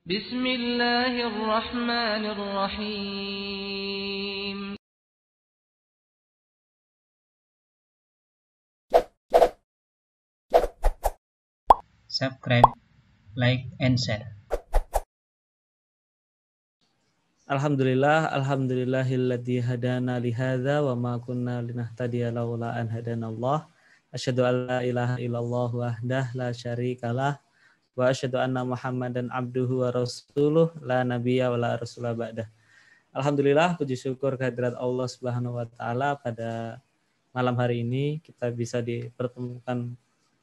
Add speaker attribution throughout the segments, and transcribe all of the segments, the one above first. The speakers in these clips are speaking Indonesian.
Speaker 1: Bismillahirrahmanirrahim.
Speaker 2: Subscribe, like, and share.
Speaker 3: Alhamdulillahilladzi hadana lihadza wa ma kunna linahtadiya laula an hadanallah. Asyhadu an la ilaha illallah wahdah la syarikalah wa asyhadu anna Muhammadan abduhu wa rasuluh la nabiyya wa la rasula ba'dah. Alhamdulillah, puji syukur kehadirat Allah Subhanahu wa taala pada malam hari ini kita bisa dipertemukan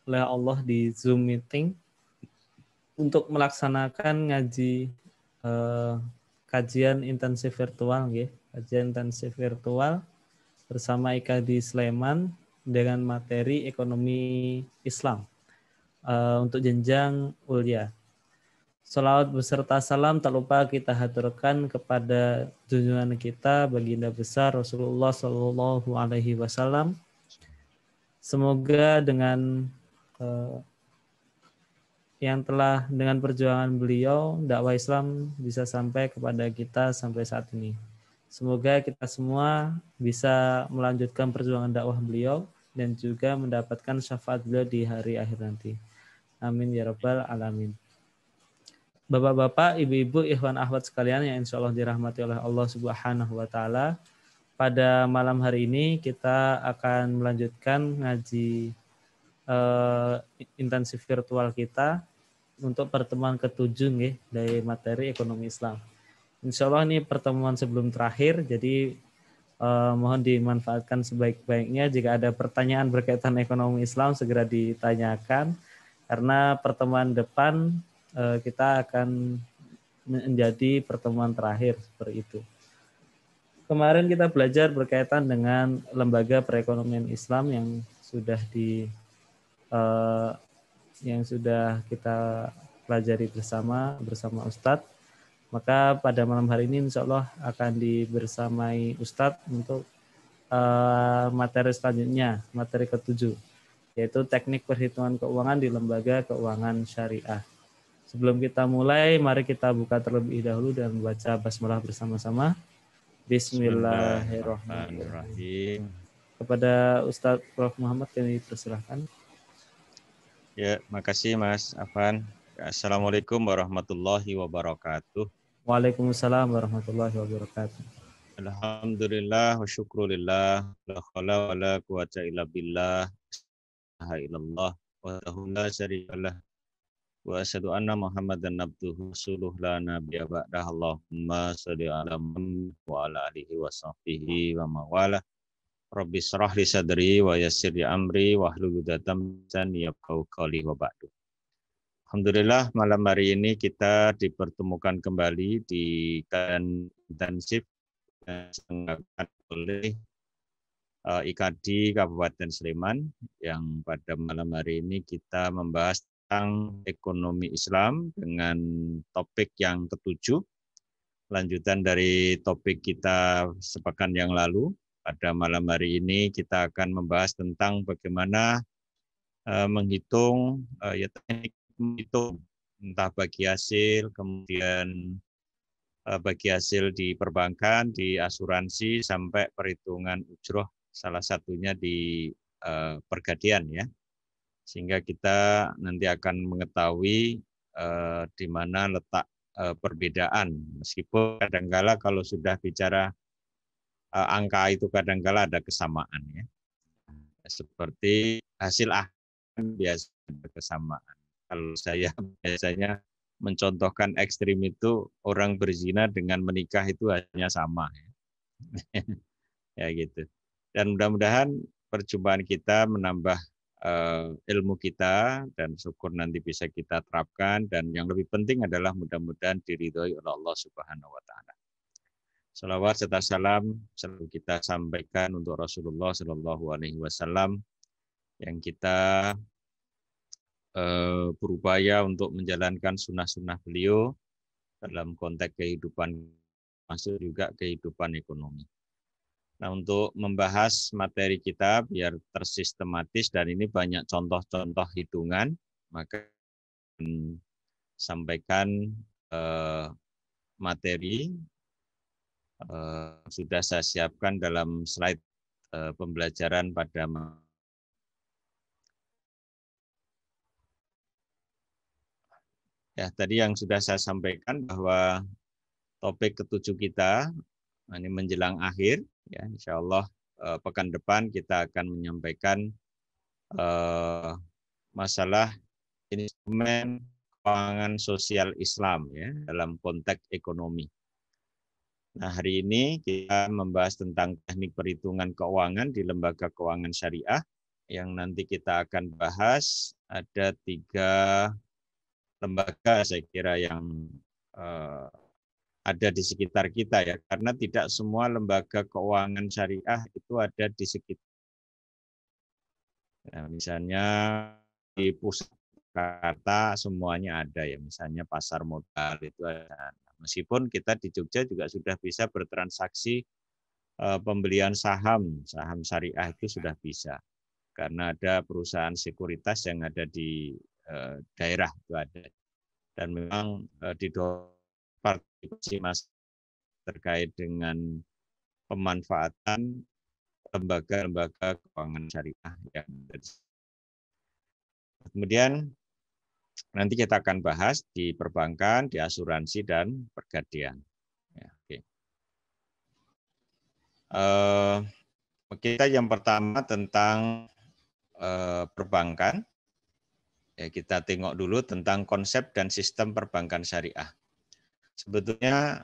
Speaker 3: oleh Allah di Zoom meeting untuk melaksanakan ngaji kajian intensif virtual kajian intensif virtual bersama IKADI Sleman dengan materi ekonomi Islam untuk jenjang ulia. Salawat beserta salam tak lupa kita haturkan kepada junjungan kita baginda besar Rasulullah Shallallahu Alaihi Wasallam. Semoga dengan yang telah dengan perjuangan beliau, dakwah Islam bisa sampai kepada kita sampai saat ini. Semoga kita semua bisa melanjutkan perjuangan dakwah beliau dan juga mendapatkan syafaat beliau di hari akhir nanti. Amin ya rabbal alamin. Bapak-bapak, ibu-ibu, ikhwan akhwat sekalian yang insya Allah dirahmati oleh Allah Subhanahu wa taala. Pada malam hari ini kita akan melanjutkan ngaji intensif virtual kita untuk pertemuan ke-7 dari materi ekonomi Islam. Insya Allah ini pertemuan sebelum terakhir, jadi mohon dimanfaatkan sebaik-baiknya. Jika ada pertanyaan berkaitan ekonomi Islam segera ditanyakan, karena pertemuan depan kita akan menjadi pertemuan terakhir seperti itu. Kemarin kita belajar berkaitan dengan lembaga perekonomian Islam yang sudah kita pelajari bersama Ustadz. Maka pada malam hari ini insya Allah akan dibersamai Ustadz untuk materi selanjutnya, materi ke-7, yaitu teknik perhitungan keuangan di lembaga keuangan syariah. Sebelum kita mulai, mari kita buka terlebih dahulu dan membaca basmalah bersama-sama. Bismillahirrahmanirrahim. Kepada Ustadz Prof. Muhammad kami persilahkan.
Speaker 4: Ya, makasih Mas Afan. Assalamualaikum warahmatullahi wabarakatuh.
Speaker 3: Waalaikumsalam warahmatullahi wabarakatuh.
Speaker 4: Alhamdulillah wa syukrulillah. La khala wa la quwata illa billah. La ilallah wa la syarikalah. Wa asyhadu anna Muhammadan abduhu rasuluh la nabiyya ba'dah. Allahumma shalli ala Muhammad wa ala alihi wa sahbihi wa mawala. Rabbi shrah li sadri wa yassir li amri wa hlul 'uqdatam min lisani yafqahu qawli wa ba'du. Alhamdulillah malam hari ini kita dipertemukan kembali di kajian intensif yang diselenggarakan oleh IKADI Kabupaten Sleman, yang pada malam hari ini kita membahas tentang ekonomi Islam dengan topik yang ke-7, lanjutan dari topik kita sepekan yang lalu. Pada malam hari ini kita akan membahas tentang bagaimana menghitung teknik menghitung entah bagi hasil, kemudian bagi hasil di perbankan, di asuransi, sampai perhitungan ujroh, salah satunya di pergadian ya. Sehingga kita nanti akan mengetahui di mana letak perbedaan, meskipun kadangkala kalau sudah bicara angka itu kadangkala ada kesamaan ya. Seperti hasil akhir biasa ada kesamaan. Kalau saya biasanya mencontohkan ekstrim itu orang berzina dengan menikah itu hanya sama ya. Ya gitu. Dan mudah-mudahan perjumpaan kita menambah ilmu kita dan syukur nanti bisa kita terapkan, dan yang lebih penting adalah mudah-mudahan diridhoi oleh Allah Subhanahu wa taala. Salawat serta salam selalu kita sampaikan untuk Rasulullah Shallallahu Alaihi Wasallam yang kita berupaya untuk menjalankan sunnah-sunnah beliau dalam konteks kehidupan, masuk juga kehidupan ekonomi. Nah, untuk membahas materi kita biar tersistematis dan ini banyak contoh-contoh hitungan, maka sampaikan materi sudah saya siapkan dalam slide pembelajaran pada ya tadi yang sudah saya sampaikan bahwa topik ketujuh kita ini menjelang akhir ya, insya Allah pekan depan kita akan menyampaikan masalah instrumen keuangan sosial Islam ya dalam konteks ekonomi. Nah, hari ini kita membahas tentang teknik perhitungan keuangan di lembaga keuangan syariah. Yang nanti kita akan bahas ada 3 lembaga saya kira yang ada di sekitar kita ya, karena tidak semua lembaga keuangan syariah itu ada di sekitar. Nah, misalnya di pusat Jakarta semuanya ada ya, misalnya pasar modal itu ada. Meskipun kita di Jogja juga sudah bisa bertransaksi pembelian saham syariah itu sudah bisa. Karena ada perusahaan sekuritas yang ada di daerah itu ada. Dan memang didorong partisipasi terkait dengan pemanfaatan lembaga-lembaga keuangan syariah yang ada. Kemudian nanti kita akan bahas di perbankan, di asuransi, dan pergadian. Ya, oke. Kita yang pertama tentang perbankan. Ya, kita tengok dulu tentang konsep dan sistem perbankan syariah. Sebetulnya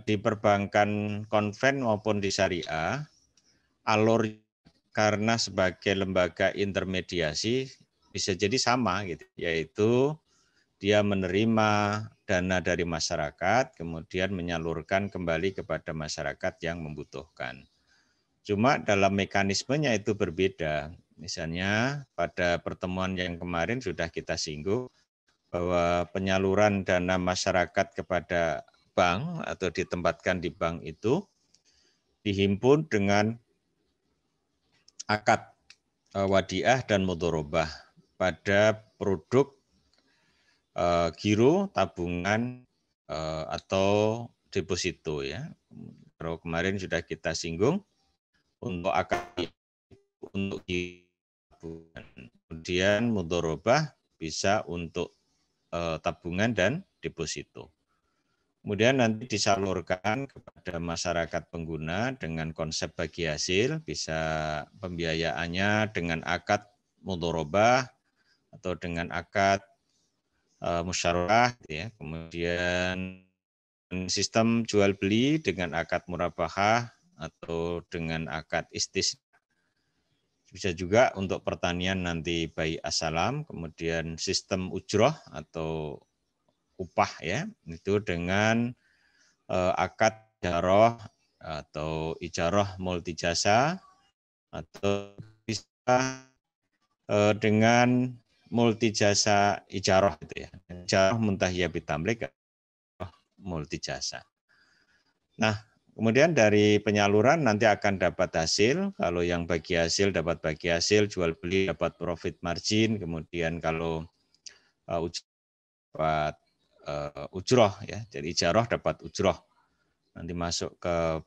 Speaker 4: di perbankan konven maupun di syariah, alur karena sebagai lembaga intermediasi bisa jadi sama gitu, yaitu dia menerima dana dari masyarakat kemudian menyalurkan kembali kepada masyarakat yang membutuhkan. Cuma dalam mekanismenya itu berbeda. Misalnya pada pertemuan yang kemarin sudah kita singgung bahwa penyaluran dana masyarakat kepada bank atau ditempatkan di bank itu dihimpun dengan akad wadiah dan mudharabah pada produk giro, tabungan atau deposito ya. Kalau kemarin sudah kita singgung untuk akad untuk tabungan, kemudian mudharabah bisa untuk tabungan dan deposito. Kemudian nanti disalurkan kepada masyarakat pengguna dengan konsep bagi hasil, bisa pembiayaannya dengan akad mudharabah atau dengan akad musyawarah, ya. Kemudian sistem jual beli dengan akad murabahah atau dengan akad istisna. Bisa juga untuk pertanian nanti bai asalam, kemudian sistem ujroh atau upah ya, itu dengan akad ijarah atau ijarah multijasa atau bisa dengan multijasa ijarah gitu ya. Ijarah muntahiyah bitamlik multijasa. Nah, kemudian dari penyaluran nanti akan dapat hasil. Kalau yang bagi hasil dapat bagi hasil, jual beli dapat profit margin, kemudian kalau dapat ujroh ya, jadi ijarah dapat ujroh. Nanti masuk ke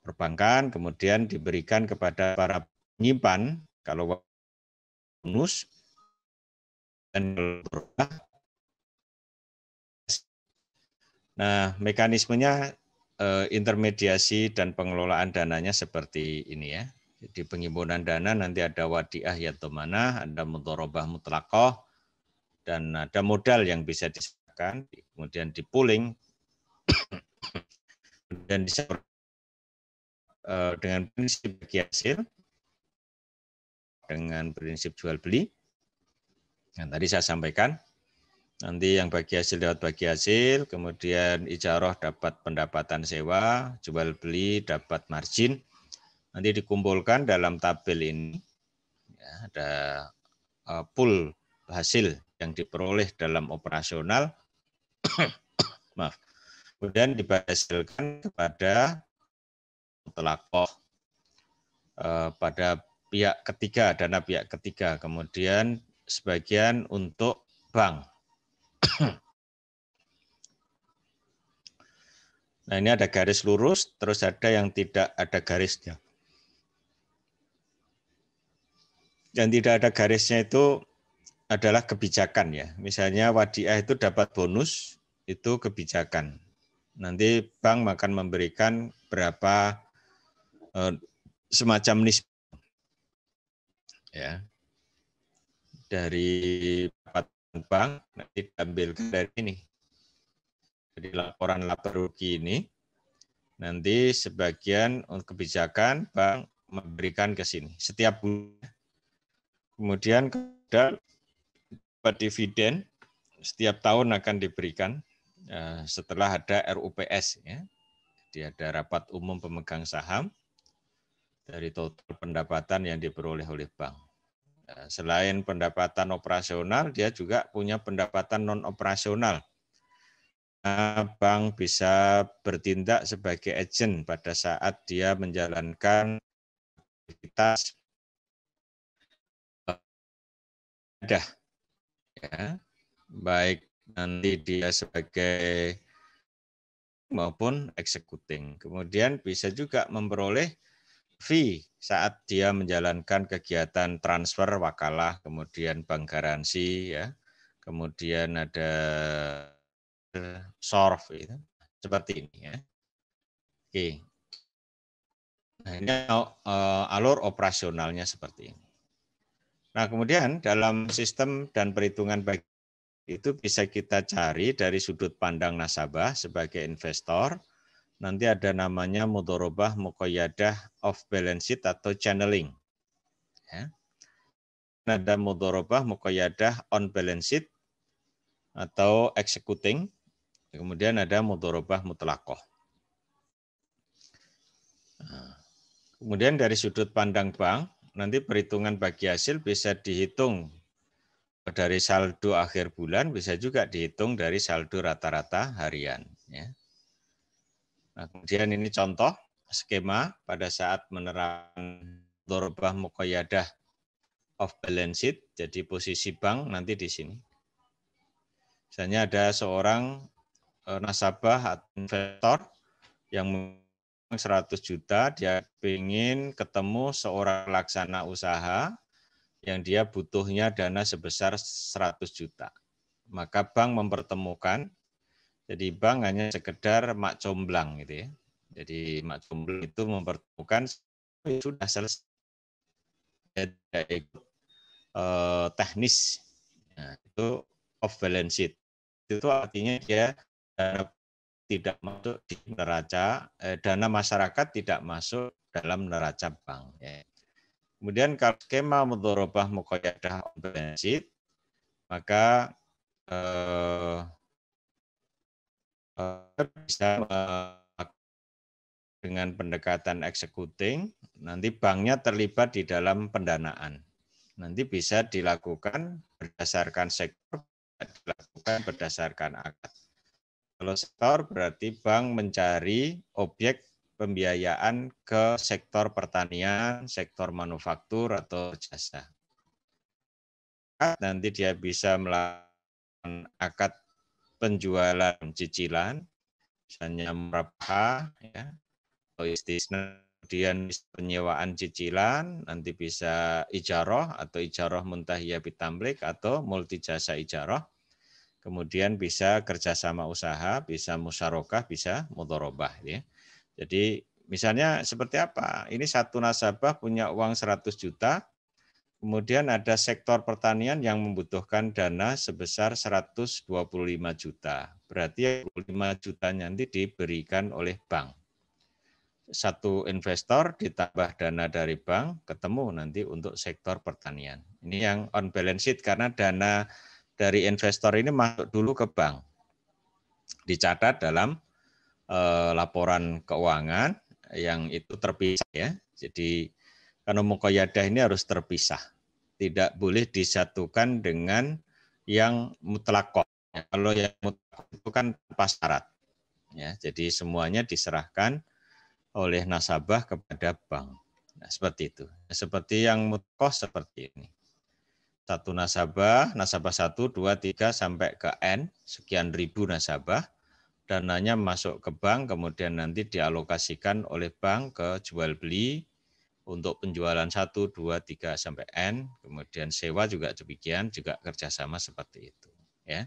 Speaker 4: perbankan, kemudian diberikan kepada para penyimpan kalau bonus dan berubah. Nah, mekanismenya intermediasi dan pengelolaan dananya seperti ini ya. Jadi penghimpunan dana nanti ada wadiah yatomana, ada mudharabah mutlaqah, dan ada modal yang bisa diserahkan, kemudian di-pooling, dan dengan prinsip bagi hasil, dengan prinsip jual beli. Yang tadi saya sampaikan, nanti yang bagi hasil dapat bagi hasil, kemudian ijarah dapat pendapatan sewa, jual beli dapat margin. Nanti dikumpulkan dalam tabel ini, ya, ada pool hasil yang diperoleh dalam operasional, maaf, kemudian dihasilkan kepada mutlaqah pada pihak ketiga, dana pihak ketiga, kemudian sebagian untuk bank. Nah, ini ada garis lurus, terus ada yang tidak ada garisnya. Yang tidak ada garisnya itu adalah kebijakan ya. Misalnya wadiah itu dapat bonus, itu kebijakan. Nanti bank akan memberikan berapa semacam nisbah ya. Dari bank nanti diambilkan dari ini. Jadi laporan laba rugi ini nanti sebagian untuk kebijakan bank memberikan ke sini setiap bulan. Kemudian dapat dividen setiap tahun akan diberikan setelah ada RUPS ya. Jadi ada rapat umum pemegang saham dari total pendapatan yang diperoleh oleh bank. Selain pendapatan operasional, dia juga punya pendapatan non operasional. Bank bisa bertindak sebagai agen pada saat dia menjalankan aktivitas ibadah, ya, baik nanti dia sebagai maupun executing. Kemudian bisa juga memperoleh fee saat dia menjalankan kegiatan transfer wakalah, kemudian bank garansi, ya, kemudian ada SORF, gitu. Seperti ini ya. Oke. Nah, ini alur operasionalnya seperti ini. Nah, kemudian dalam sistem dan perhitungan bagi itu bisa kita cari dari sudut pandang nasabah sebagai investor. Nanti ada namanya mudharabah muqayyadah off balance sheet atau channeling. Ya. Ada mudharabah muqayyadah on balance sheet atau executing. Kemudian ada mudharabah mutlaqah. Kemudian dari sudut pandang bank, nanti perhitungan bagi hasil bisa dihitung dari saldo akhir bulan, bisa juga dihitung dari saldo rata-rata harian. Ya. Nah, kemudian ini contoh skema pada saat menerapkan mudharabah muqayyadah off balance sheet, jadi posisi bank nanti di sini. Misalnya ada seorang nasabah atau investor yang 100 juta, dia ingin ketemu seorang pelaksana usaha yang dia butuhnya dana sebesar 100 juta. Maka bank mempertemukan, jadi bank hanya sekedar mak comblang gitu ya. Jadi mak comblang itu mempertemukan, sudah selesai. Dia ikut teknis, nah, itu off balance sheet. Itu artinya dia tidak masuk di neraca, dana masyarakat tidak masuk dalam neraca bank. Ya. Kemudian kalau skema mudharabah muqayyadah on balance sheet, maka bisa dengan pendekatan executing, nanti banknya terlibat di dalam pendanaan. Nanti bisa dilakukan berdasarkan sektor, dilakukan berdasarkan akad. Kalau sektor berarti bank mencari objek pembiayaan ke sektor pertanian, sektor manufaktur atau jasa. Nanti dia bisa melakukan akad penjualan cicilan, misalnya murabah, ya, atau istisna. Kemudian penyewaan cicilan, nanti bisa ijarah atau ijarah muntahiyah bitamlik atau multi jasa ijarah. Kemudian bisa kerjasama usaha, bisa musyarakah, bisa mudharabah. Ya. Jadi misalnya seperti apa? Ini satu nasabah punya uang 100 juta, kemudian ada sektor pertanian yang membutuhkan dana sebesar 125 juta. Berarti 25 juta nanti diberikan oleh bank. Satu investor ditambah dana dari bank, ketemu nanti untuk sektor pertanian. Ini yang on balance sheet karena dana dari investor ini masuk dulu ke bank. Dicatat dalam laporan keuangan yang itu terpisah ya. Jadi karena muqayyadah ini harus terpisah. Tidak boleh disatukan dengan yang mutlaqah. Kalau yang mutlaqah itu kan tanpa syarat. Ya, jadi semuanya diserahkan oleh nasabah kepada bank. Nah, seperti itu. Seperti yang mutlaqah seperti ini. Satu nasabah 1, 2, 3 sampai ke N, sekian ribu nasabah, dananya masuk ke bank, kemudian nanti dialokasikan oleh bank ke jual beli untuk penjualan 1, 2, 3 sampai N, kemudian sewa juga demikian, juga kerjasama seperti itu. Ya,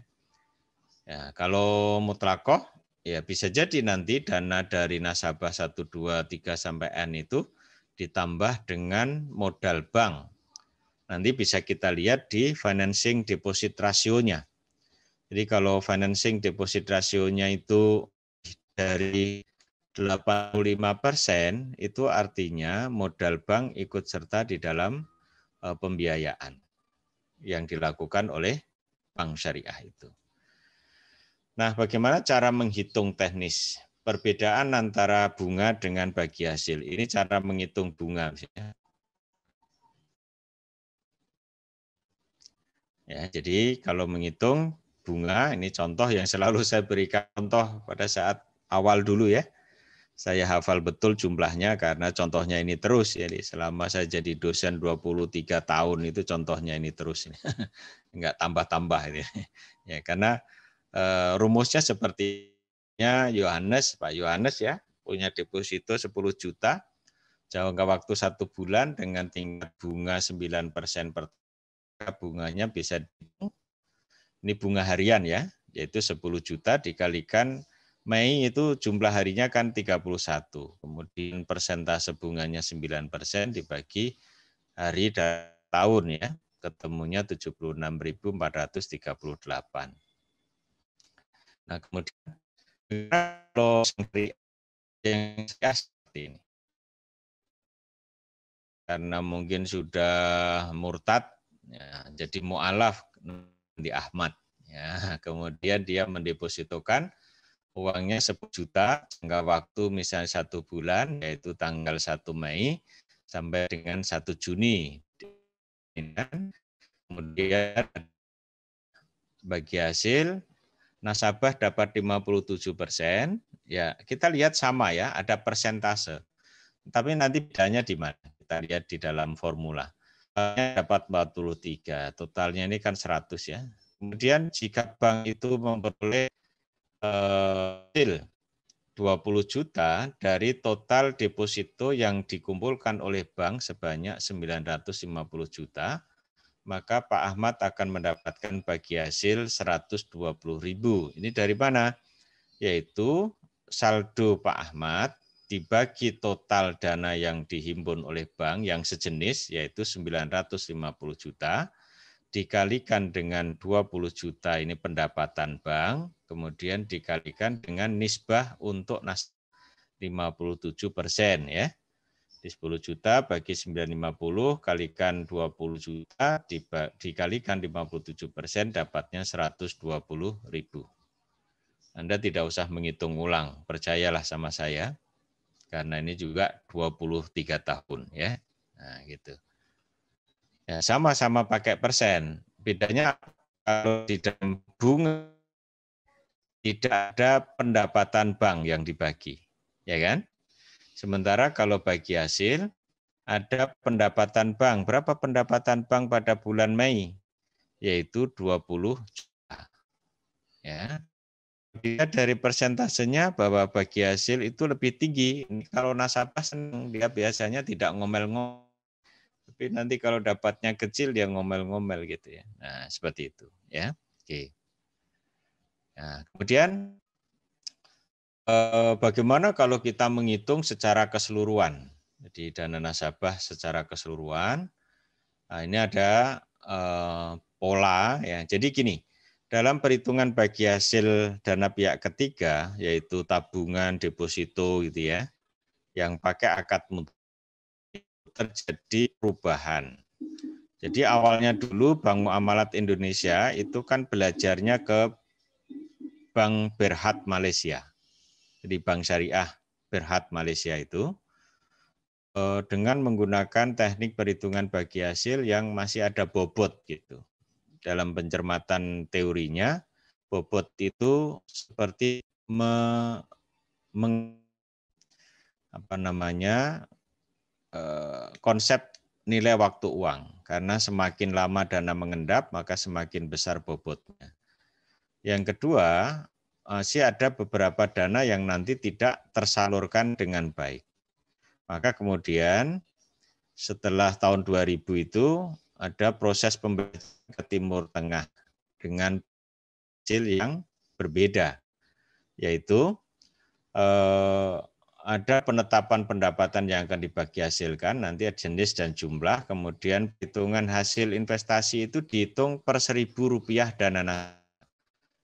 Speaker 4: kalau mutlakoh, ya bisa jadi nanti dana dari nasabah 1, 2, 3 sampai N itu ditambah dengan modal bank. Nanti bisa kita lihat di financing deposit rasionya. Jadi kalau financing deposit rasionya itu dari 85%, itu artinya modal bank ikut serta di dalam pembiayaan yang dilakukan oleh bank syariah itu. Nah, bagaimana cara menghitung teknis? Perbedaan antara bunga dengan bagi hasil. Ini cara menghitung bunga. Ya, jadi kalau menghitung bunga, ini contoh yang selalu saya berikan contoh pada saat awal dulu ya. Saya hafal betul jumlahnya karena contohnya ini terus. Jadi selama saya jadi dosen 23 tahun itu contohnya ini terus. Enggak tambah-tambah ini. Ya, karena rumusnya sepertinya Pak Yohanes ya, punya deposito 10 juta, jangka waktu 1 bulan dengan tingkat bunga 9% per bunganya bisa, ini bunga harian ya, yaitu 10 juta dikalikan Mei itu jumlah harinya kan 31. Kemudian persentase bunganya 9% dibagi hari dan tahun ya, ketemunya 76.438. Nah, kemudian kalau yang seperti ini, karena mungkin sudah murtad, ya, jadi mu'alaf di Ahmad. Ya, kemudian dia mendepositokan uangnya 10 juta, jangka waktu misalnya 1 bulan, yaitu tanggal 1 Mei sampai dengan 1 Juni. Kemudian bagi hasil, nasabah dapat 57%, ya kita lihat sama ya, ada persentase. Tapi nanti bedanya di mana? Kita lihat di dalam formula. Dapat 43, totalnya ini kan 100 ya. Kemudian jika bank itu memperoleh hasil 20 juta dari total deposito yang dikumpulkan oleh bank sebanyak 950 juta, maka Pak Ahmad akan mendapatkan bagi hasil 120.000. Ini dari mana? Yaitu saldo Pak Ahmad dibagi total dana yang dihimpun oleh bank yang sejenis, yaitu 950 juta, dikalikan dengan 20 juta ini pendapatan bank, kemudian dikalikan dengan nisbah untuk 57% ya. Di 10 juta bagi 950 kalikan 20 juta dikalikan 57% dapatnya 120.000. Anda tidak usah menghitung ulang, percayalah sama saya, karena ini juga 23 tahun ya. Nah, gitu. Ya, sama-sama pakai persen. Bedanya kalau di dalam bunga tidak ada pendapatan bank yang dibagi, ya kan? Sementara kalau bagi hasil ada pendapatan bank. Berapa pendapatan bank pada bulan Mei? Yaitu 20 juta. Ya. Dilihat dari persentasenya bahwa bagi hasil itu lebih tinggi. Kalau nasabah senang, dia biasanya tidak ngomel-ngomel. Tapi nanti kalau dapatnya kecil dia ngomel-ngomel gitu ya. Nah, seperti itu ya. Oke. Nah, kemudian bagaimana kalau kita menghitung secara keseluruhan? Jadi dana nasabah secara keseluruhan. Nah, ini ada pola ya. Jadi gini, dalam perhitungan bagi hasil dana pihak ketiga, yaitu tabungan, deposito gitu ya, yang pakai akad mutlak, terjadi perubahan. Jadi awalnya dulu Bank Muamalat Indonesia itu kan belajarnya ke Bank Berhad Malaysia. Jadi Bank Syariah Berhad Malaysia itu dengan menggunakan teknik perhitungan bagi hasil yang masih ada bobot gitu. Dalam pencermatan teorinya, bobot itu seperti konsep nilai waktu uang, karena semakin lama dana mengendap maka semakin besar bobotnya. Yang kedua, masih ada beberapa dana yang nanti tidak tersalurkan dengan baik. Maka kemudian setelah tahun 2000 itu ada proses pembagian ke Timur Tengah dengan hasil yang berbeda, yaitu ada penetapan pendapatan yang akan dibagi hasilkan, nanti ada jenis dan jumlah, kemudian hitungan hasil investasi itu dihitung per Rp1.000 dana nasabah.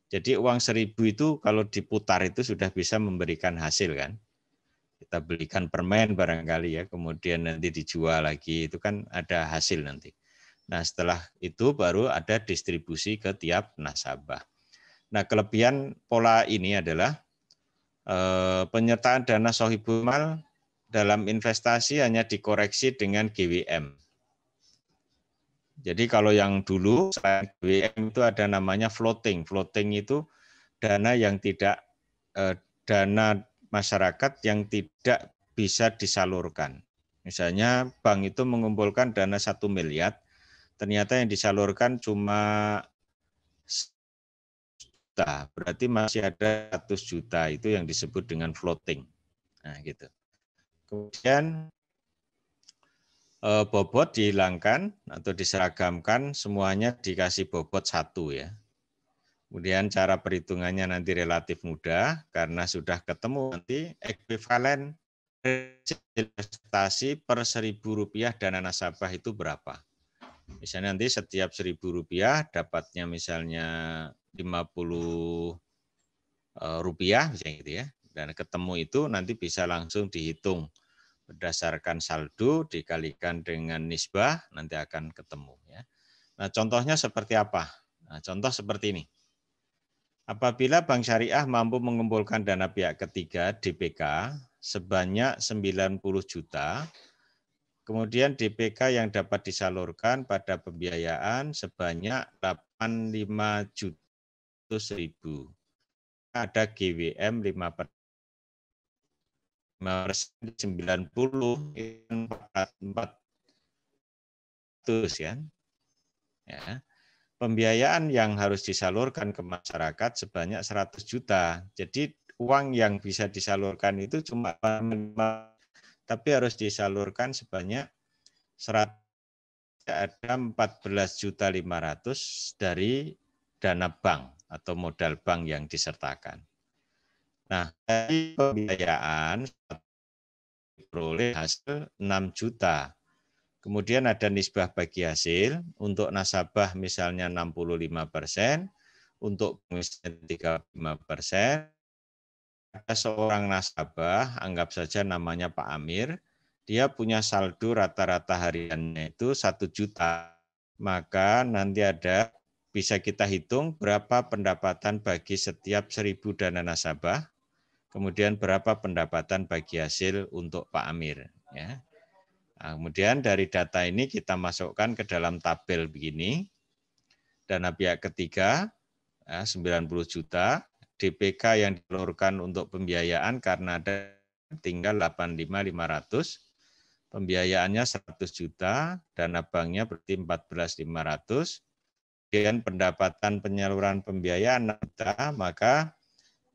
Speaker 4: Jadi uang 1.000 itu kalau diputar itu sudah bisa memberikan hasil kan. Kita belikan permen barangkali ya, kemudian nanti dijual lagi, itu kan ada hasil nanti. Nah setelah itu baru ada distribusi ke tiap nasabah. Nah kelebihan pola ini adalah penyertaan dana sohibul mal dalam investasi hanya dikoreksi dengan GWM. Jadi kalau yang dulu selain GWM itu ada namanya floating. Floating itu dana yang tidak dana masyarakat yang tidak bisa disalurkan. Misalnya bank itu mengumpulkan dana 1 miliar, ternyata yang disalurkan cuma juta, berarti masih ada 100 juta, itu yang disebut dengan floating. Nah, gitu. Kemudian bobot dihilangkan atau diseragamkan, semuanya dikasih bobot 1 ya. Kemudian cara perhitungannya nanti relatif mudah karena sudah ketemu nanti ekuivalen investasi per Rp1.000 dana nasabah itu berapa. Misalnya nanti setiap Rp1.000 dapatnya misalnya Rp50 misalnya gitu ya. Dan ketemu itu nanti bisa langsung dihitung berdasarkan saldo dikalikan dengan nisbah nanti akan ketemu ya. Nah, contohnya seperti apa? Nah, contoh seperti ini. Apabila Bank Syariah mampu mengumpulkan dana pihak ketiga DPK sebanyak 90 juta, kemudian DPK yang dapat disalurkan pada pembiayaan sebanyak 85 juta ribu. Ada GWM 5%, 90, 400 kan. Ya. Pembiayaan yang harus disalurkan ke masyarakat sebanyak 100 juta. Jadi uang yang bisa disalurkan itu cuma 5, tapi harus disalurkan sebanyak 100, ada 14.500.000 dari dana bank atau modal bank yang disertakan. Nah, dari pembiayaan diperoleh hasil 6 juta. Kemudian ada nisbah bagi hasil, untuk nasabah misalnya 65%, untuk misalnya 35%. Ada seorang nasabah, anggap saja namanya Pak Amir, dia punya saldo rata-rata hariannya itu 1 juta. Maka nanti ada, bisa kita hitung berapa pendapatan bagi setiap 1.000 dana nasabah, kemudian berapa pendapatan bagi hasil untuk Pak Amir. Ya. Nah, kemudian dari data ini kita masukkan ke dalam tabel begini. Dana pihak ketiga 90 juta, DPK yang disalurkan untuk pembiayaan karena ada tinggal 85.500, pembiayaannya 100 juta, dana banknya berarti 14.500, kemudian pendapatan penyaluran pembiayaan 6 juta, maka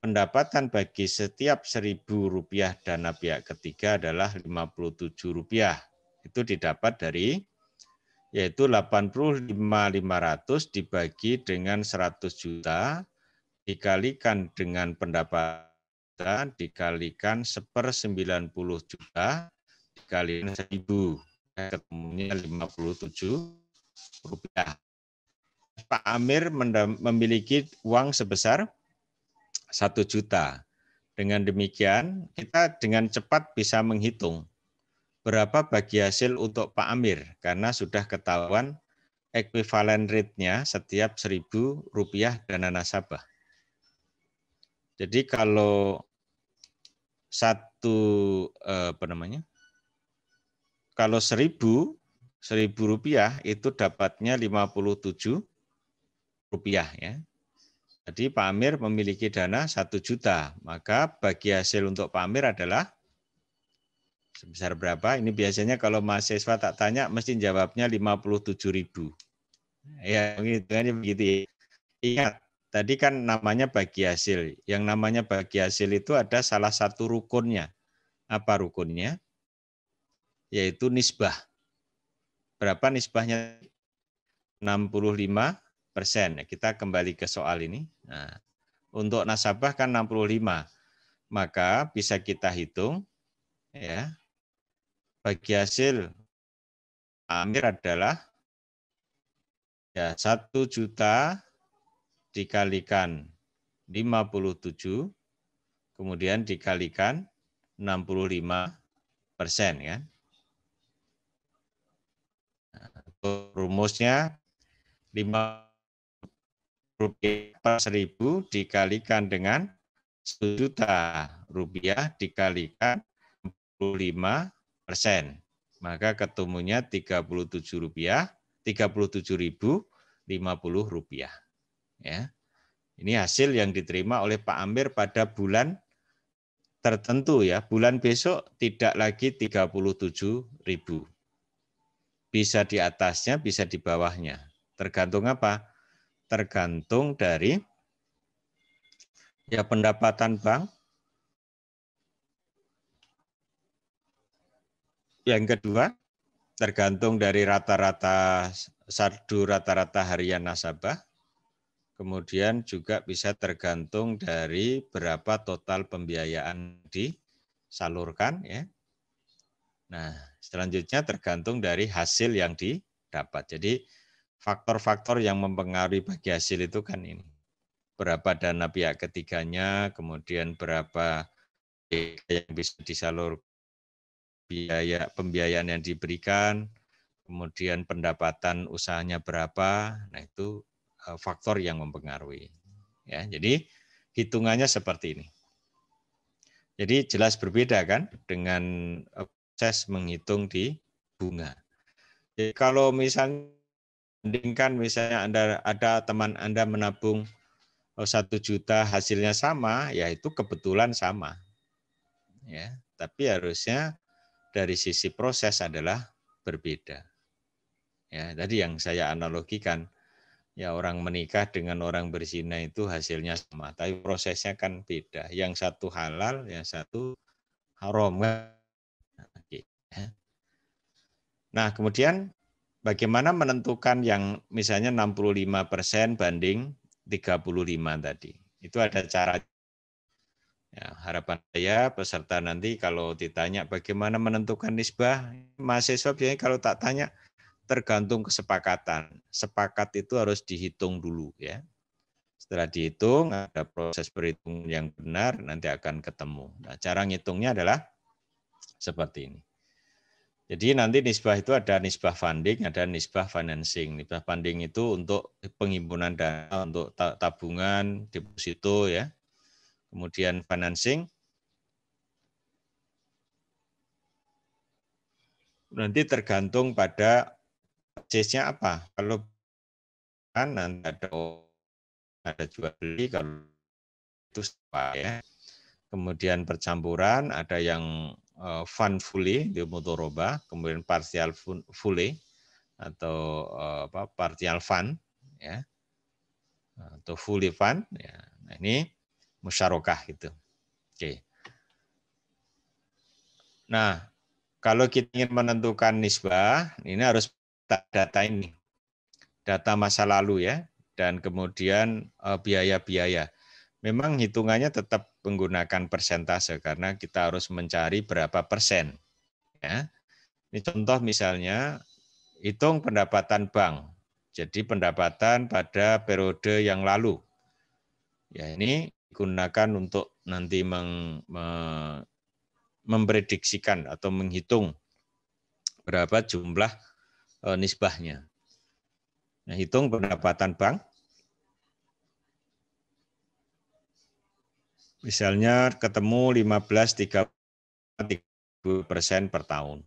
Speaker 4: pendapatan bagi setiap Rp1.000 dana pihak ketiga adalah Rp57. Itu didapat dari, yaitu 85.500 dibagi dengan 100 juta, dikalikan dengan pendapatan, dikalikan 1/90 juta, dikalikan 1.000, ketemunya Rp57. Pak Amir memiliki uang sebesar 1 juta. Dengan demikian, kita dengan cepat bisa menghitung berapa bagi hasil untuk Pak Amir, karena sudah ketahuan ekuivalen rate-nya setiap Rp1.000 dana nasabah. Jadi kalau kalau 1.000 rupiah itu dapatnya Rp57 ya. Jadi Pak Amir memiliki dana 1 juta, maka bagi hasil untuk Pak Amir adalah sebesar berapa? Ini biasanya kalau mahasiswa tak tanya mesti jawabnya 57.000. Ya, hitungannya begitu. Ingat, tadi kan namanya bagi hasil. Yang namanya bagi hasil itu ada salah satu rukunnya. Apa rukunnya? Yaitu nisbah. Berapa nisbahnya? 65%. Kita kembali ke soal ini. Nah, untuk nasabah kan 65. Maka bisa kita hitung ya. Bagi hasil Amir adalah ya 1 juta dikalikan 57, kemudian dikalikan 65% ya. Rumusnya 5 rupiah per 1.000 dikalikan dengan 1 juta rupiah dikalikan 65%. Maka ketemunya 37 rupiah, 37.050 rupiah. Ya. Ini hasil yang diterima oleh Pak Amir pada bulan tertentu ya. Bulan besok tidak lagi 37.000. Bisa di atasnya, bisa di bawahnya. Tergantung apa? Tergantung dari ya pendapatan bank. Yang kedua, tergantung dari rata-rata saldo rata-rata harian nasabah. Kemudian juga bisa tergantung dari berapa total pembiayaan disalurkan ya. Nah, selanjutnya tergantung dari hasil yang didapat. Jadi faktor-faktor yang mempengaruhi bagi hasil itu kan ini. Berapa dana pihak ketiganya, kemudian berapa yang bisa disalur biaya pembiayaan yang diberikan, kemudian pendapatan usahanya berapa. Nah, itu faktor yang mempengaruhi. Ya, jadi hitungannya seperti ini. Jadi jelas berbeda kan dengan proses menghitung di bunga. Jadi kalau misalnya bandingkan misalnya ada teman Anda menabung 1 juta hasilnya sama, ya itu kebetulan sama. Ya, tapi harusnya dari sisi proses adalah berbeda. Ya, tadi yang saya analogikan, ya orang menikah dengan orang berzina itu hasilnya sama, tapi prosesnya kan beda. Yang satu halal, yang satu haram. Nah, kemudian bagaimana menentukan yang misalnya 65% banding 35 tadi? Itu ada cara. Ya, harapan saya peserta nanti kalau ditanya bagaimana menentukan nisbah, mahasiswa biasanya kalau tak tanya tergantung kesepakatan. Sepakat itu harus dihitung dulu ya. Setelah dihitung ada proses perhitungan yang benar nanti akan ketemu. Nah, cara ngitungnya adalah seperti ini. Jadi nanti nisbah itu ada nisbah funding, ada nisbah financing. Nisbah funding itu untuk penghimpunan dana, untuk tabungan, deposito ya. Kemudian financing nanti tergantung pada basisnya apa. Kalau kan nanti ada jual beli, kalau itu apa ya. Kemudian percampuran ada yang fund fully di mudhoroba, kemudian partial fully atau partial fund ya. Atau fully fund ya. Nah, ini musyarakah gitu. Oke. Nah, kalau kita ingin menentukan nisbah, ini harus data ini. Data masa lalu ya, dan kemudian biaya-biaya. Memang hitungannya tetap menggunakan persentase karena kita harus mencari berapa persen. Ya. Ini contoh misalnya, hitung pendapatan bank. Jadi pendapatan pada periode yang lalu. Ya, ini digunakan untuk nanti memprediksikan atau menghitung berapa jumlah nisbahnya. Nah, hitung pendapatan bank. Misalnya ketemu 15-30% per tahun.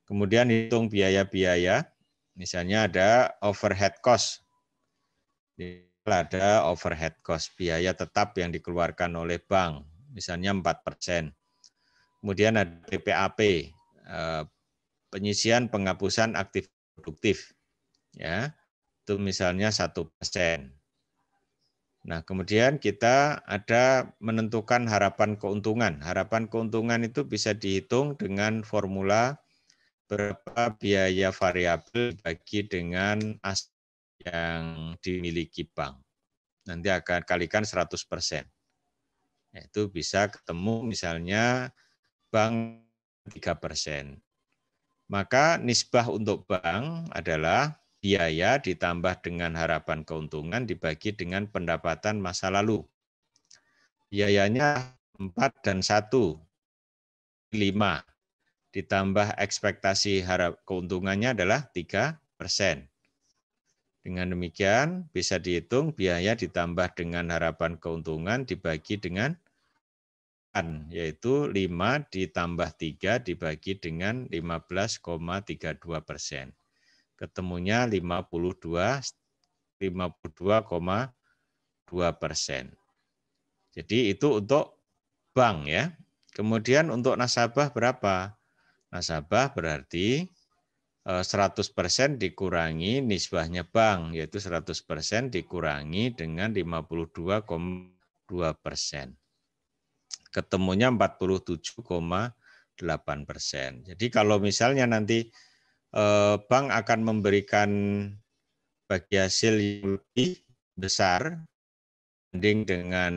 Speaker 4: Kemudian hitung biaya-biaya, misalnya ada overhead cost. Ada overhead cost, biaya tetap yang dikeluarkan oleh bank, misalnya 4%. Kemudian ada PPAP, penyisian penghapusan aktif produktif. Ya, itu misalnya 1%. Nah, kemudian kita ada menentukan harapan keuntungan. Harapan keuntungan itu bisa dihitung dengan formula berapa biaya variabel bagi dengan aset yang dimiliki bank. Nanti akan kalikan 100%. Itu bisa ketemu misalnya bank 3%. Maka nisbah untuk bank adalah biaya ditambah dengan harapan keuntungan dibagi dengan pendapatan masa lalu. Biayanya 4 dan 1, 5. Ditambah ekspektasi keuntungannya adalah 3%. Dengan demikian bisa dihitung biaya ditambah dengan harapan keuntungan dibagi dengan yaitu 5 ditambah 3 dibagi dengan 15,32%. Ketemunya 52,2%. Jadi itu untuk bank ya. Kemudian untuk nasabah berapa? Nasabah berarti 100% dikurangi nisbahnya bank, yaitu 100% dikurangi dengan 52,2%. Ketemunya 47,8%. Jadi kalau misalnya nanti bank akan memberikan bagi hasil yang lebih besar dibanding dengan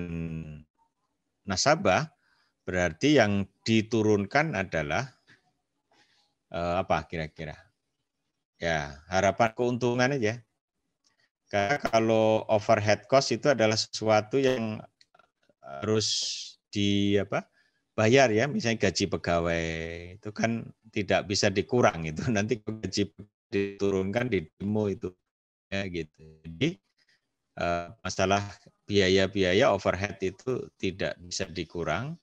Speaker 4: nasabah, berarti yang diturunkan adalah apa kira-kira? Ya, harapan keuntungan aja. Karena kalau overhead cost itu adalah sesuatu yang harus bayar ya, misalnya gaji pegawai itu kan tidak bisa dikurang itu. Nanti gaji diturunkan di demo itu ya gitu. Jadi masalah biaya-biaya overhead itu tidak bisa dikurang.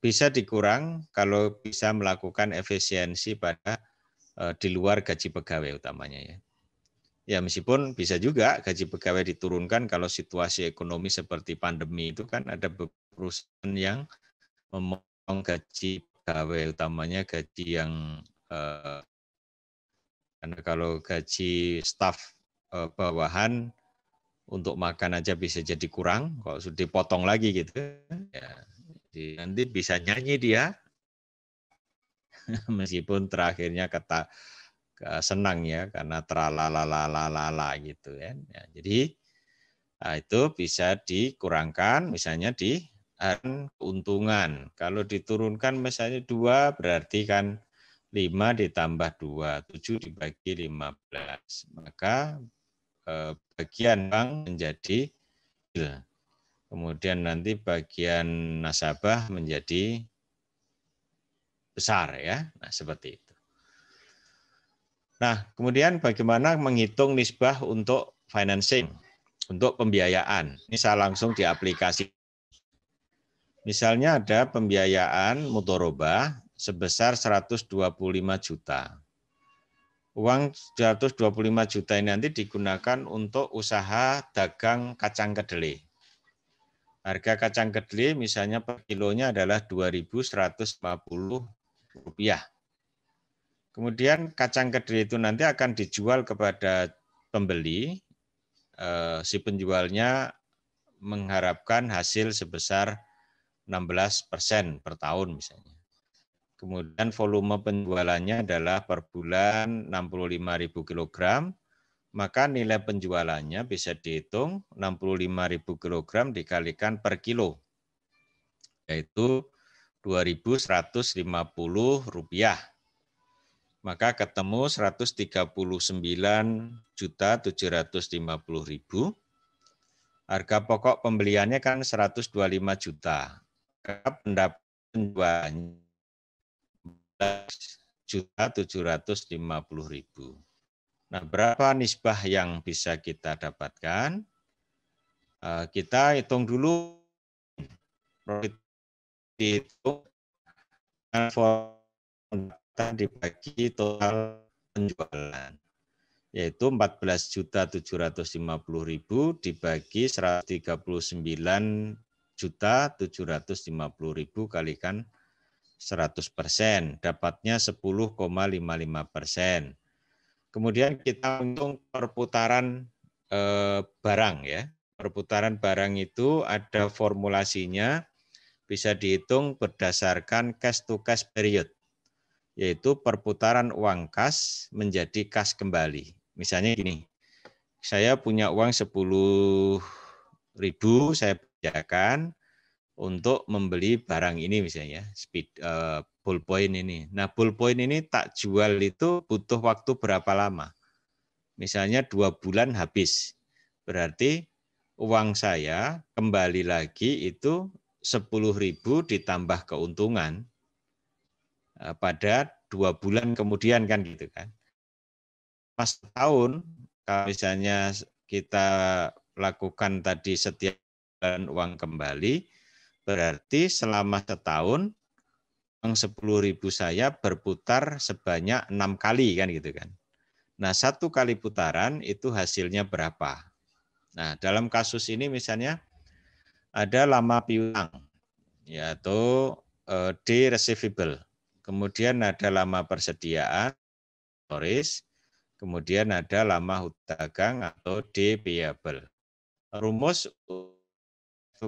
Speaker 4: Bisa dikurang kalau bisa melakukan efisiensi pada di luar gaji pegawai utamanya ya. Ya meskipun bisa juga gaji pegawai diturunkan kalau situasi ekonomi seperti pandemi itu kan ada perusahaan yang memotong gaji pegawai utamanya gaji yang karena kalau gaji staf bawahan untuk makan aja bisa jadi kurang, kalau sudah dipotong lagi gitu ya. Jadi nanti bisa nyanyi dia meskipun terakhirnya kata senang ya karena tralalalala gitu kan. Ya, jadi itu bisa dikurangkan misalnya di keuntungan. Kalau diturunkan misalnya 2 berarti kan 5 ditambah 2, 7 dibagi 15. Maka bagian bank menjadi kemudian nanti bagian nasabah menjadi besar ya. Nah, seperti itu. Nah, kemudian bagaimana menghitung nisbah untuk financing, untuk pembiayaan. Ini saya langsung di aplikasi. Misalnya ada pembiayaan mudharabah sebesar 125 juta. Uang 125 juta ini nanti digunakan untuk usaha dagang kacang kedelai. Harga kacang kedelai misalnya per kilonya adalah Rp2.150. Kemudian kacang kedelai itu nanti akan dijual kepada pembeli. Si penjualnya mengharapkan hasil sebesar 16% per tahun misalnya. Kemudian volume penjualannya adalah per bulan 65.000 kg, maka nilai penjualannya bisa dihitung 65.000 kg dikalikan per kilo, yaitu Rp2.150. Maka ketemu 139.750.000. Harga pokok pembeliannya kan 125 juta. Pendapat penjualannya 1.750.000. Nah, berapa nisbah yang bisa kita dapatkan? Kita hitung dulu profit dihitung pendapatan dibagi total penjualan, yaitu 14.750.000 dibagi 139.750.000 kalikan 100%, dapatnya 10,55%. Kemudian kita menghitung perputaran barang ya. perputaran barang itu ada formulasinya, bisa dihitung berdasarkan cash to cash period, yaitu perputaran uang kas menjadi kas kembali. Misalnya gini, saya punya uang 10.000, saya belanjakan untuk membeli barang ini misalnya, ballpoint ini. Nah, ballpoint ini tak jual itu butuh waktu berapa lama? Misalnya 2 bulan habis. Berarti uang saya kembali lagi itu 10.000 ditambah keuntungan pada 2 bulan kemudian kan gitu kan. Pas tahun, kalau misalnya kita lakukan tadi setiap bulan uang kembali, berarti selama setahun uang 10.000 saya berputar sebanyak 6 kali kan gitu kan. Nah, 1 kali putaran itu hasilnya berapa? Nah, dalam kasus ini misalnya ada lama piutang, yaitu D receivable. Kemudian ada lama persediaan, kemudian ada lama dagang atau D payable. Rumus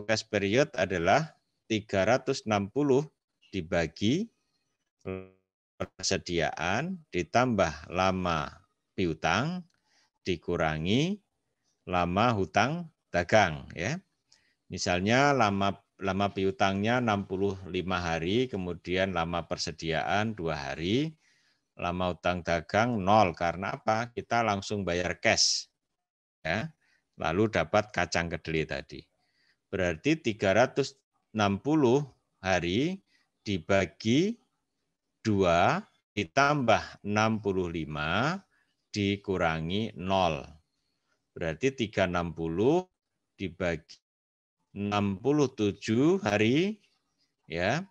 Speaker 4: cash period adalah 360 dibagi persediaan ditambah lama piutang dikurangi lama hutang dagang ya. Misalnya lama piutangnya 65 hari, kemudian lama persediaan 2 hari, lama hutang dagang 0 karena apa? Kita langsung bayar cash. Ya. Lalu dapat kacang kedelai tadi. Berarti 360 hari dibagi 2 ditambah 65 dikurangi 0. Berarti 360 dibagi 67 hari ya.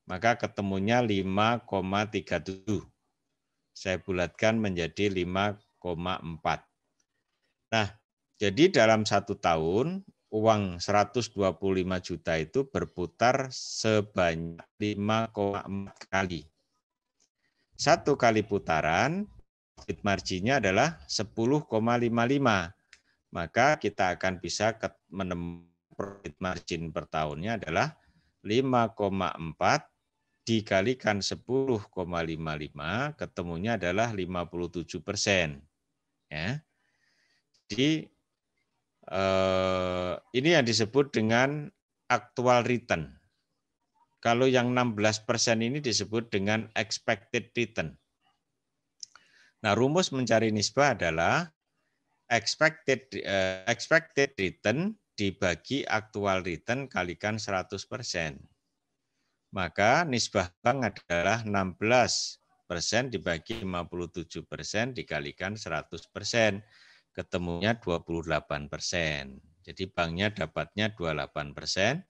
Speaker 4: Maka ketemunya 5,37. Saya bulatkan menjadi 5,4. Nah, jadi dalam 1 tahun uang 125 juta itu berputar sebanyak 5,4 kali. 1 kali putaran, profit marginnya adalah 10,55. Maka kita akan bisa menemukan profit margin per tahunnya adalah 5,4 dikalikan 10,55, ketemunya adalah 57%. Ya. Jadi ini yang disebut dengan actual return. Kalau yang 16% ini disebut dengan expected return. Nah, rumus mencari nisbah adalah expected return dibagi actual return kalikan 100%. Maka nisbah bank adalah 16% dibagi 57% dikalikan 100%. Ketemunya 28%. Jadi banknya dapatnya 28%,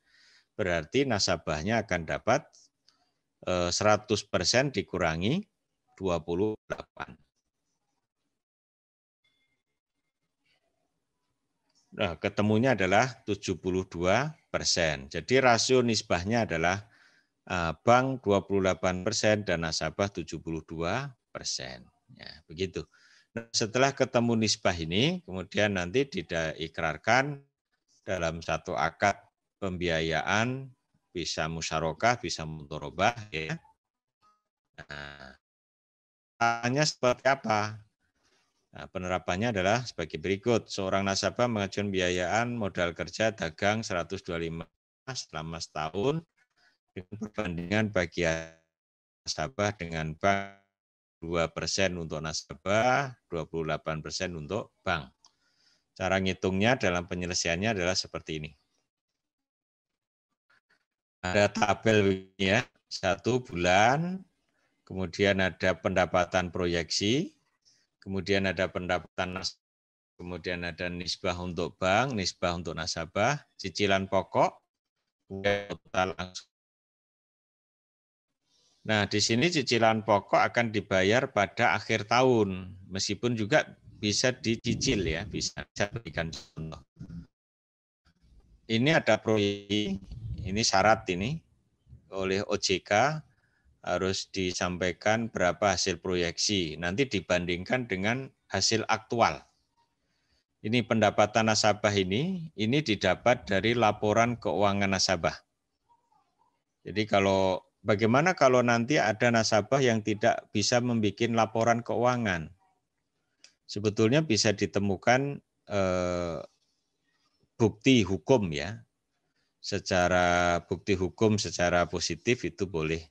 Speaker 4: berarti nasabahnya akan dapat 100% dikurangi 28. Nah, ketemunya adalah 72%. Jadi rasio nisbahnya adalah bank 28% dan nasabah 72%. Ya, begitu. Setelah ketemu nisbah ini, kemudian nanti diikrarkan dalam satu akad pembiayaan, bisa musyarakah, bisa mudharabah. Ya. Nah, caranya seperti apa? Nah, penerapannya adalah sebagai berikut. Seorang nasabah mengajukan pembiayaan modal kerja dagang 125 selama setahun dengan perbandingan bagian nasabah dengan bank 2% untuk nasabah, 28% untuk bank. Cara ngitungnya dalam penyelesaiannya adalah seperti ini. Ada tabel ya, 1 bulan, kemudian ada pendapatan proyeksi, kemudian ada pendapatan nasabah, kemudian ada nisbah untuk bank, nisbah untuk nasabah, cicilan pokok, total langsung. Nah, di sini cicilan pokok akan dibayar pada akhir tahun, meskipun juga bisa dicicil ya, bisa berikan contoh. Ini ada proyeksi, ini syarat ini oleh OJK harus disampaikan berapa hasil proyeksi, nanti dibandingkan dengan hasil aktual. Ini pendapatan nasabah ini didapat dari laporan keuangan nasabah. Jadi bagaimana kalau nanti ada nasabah yang tidak bisa membuat laporan keuangan? Sebetulnya bisa ditemukan bukti hukum ya. Bukti hukum secara positif itu boleh.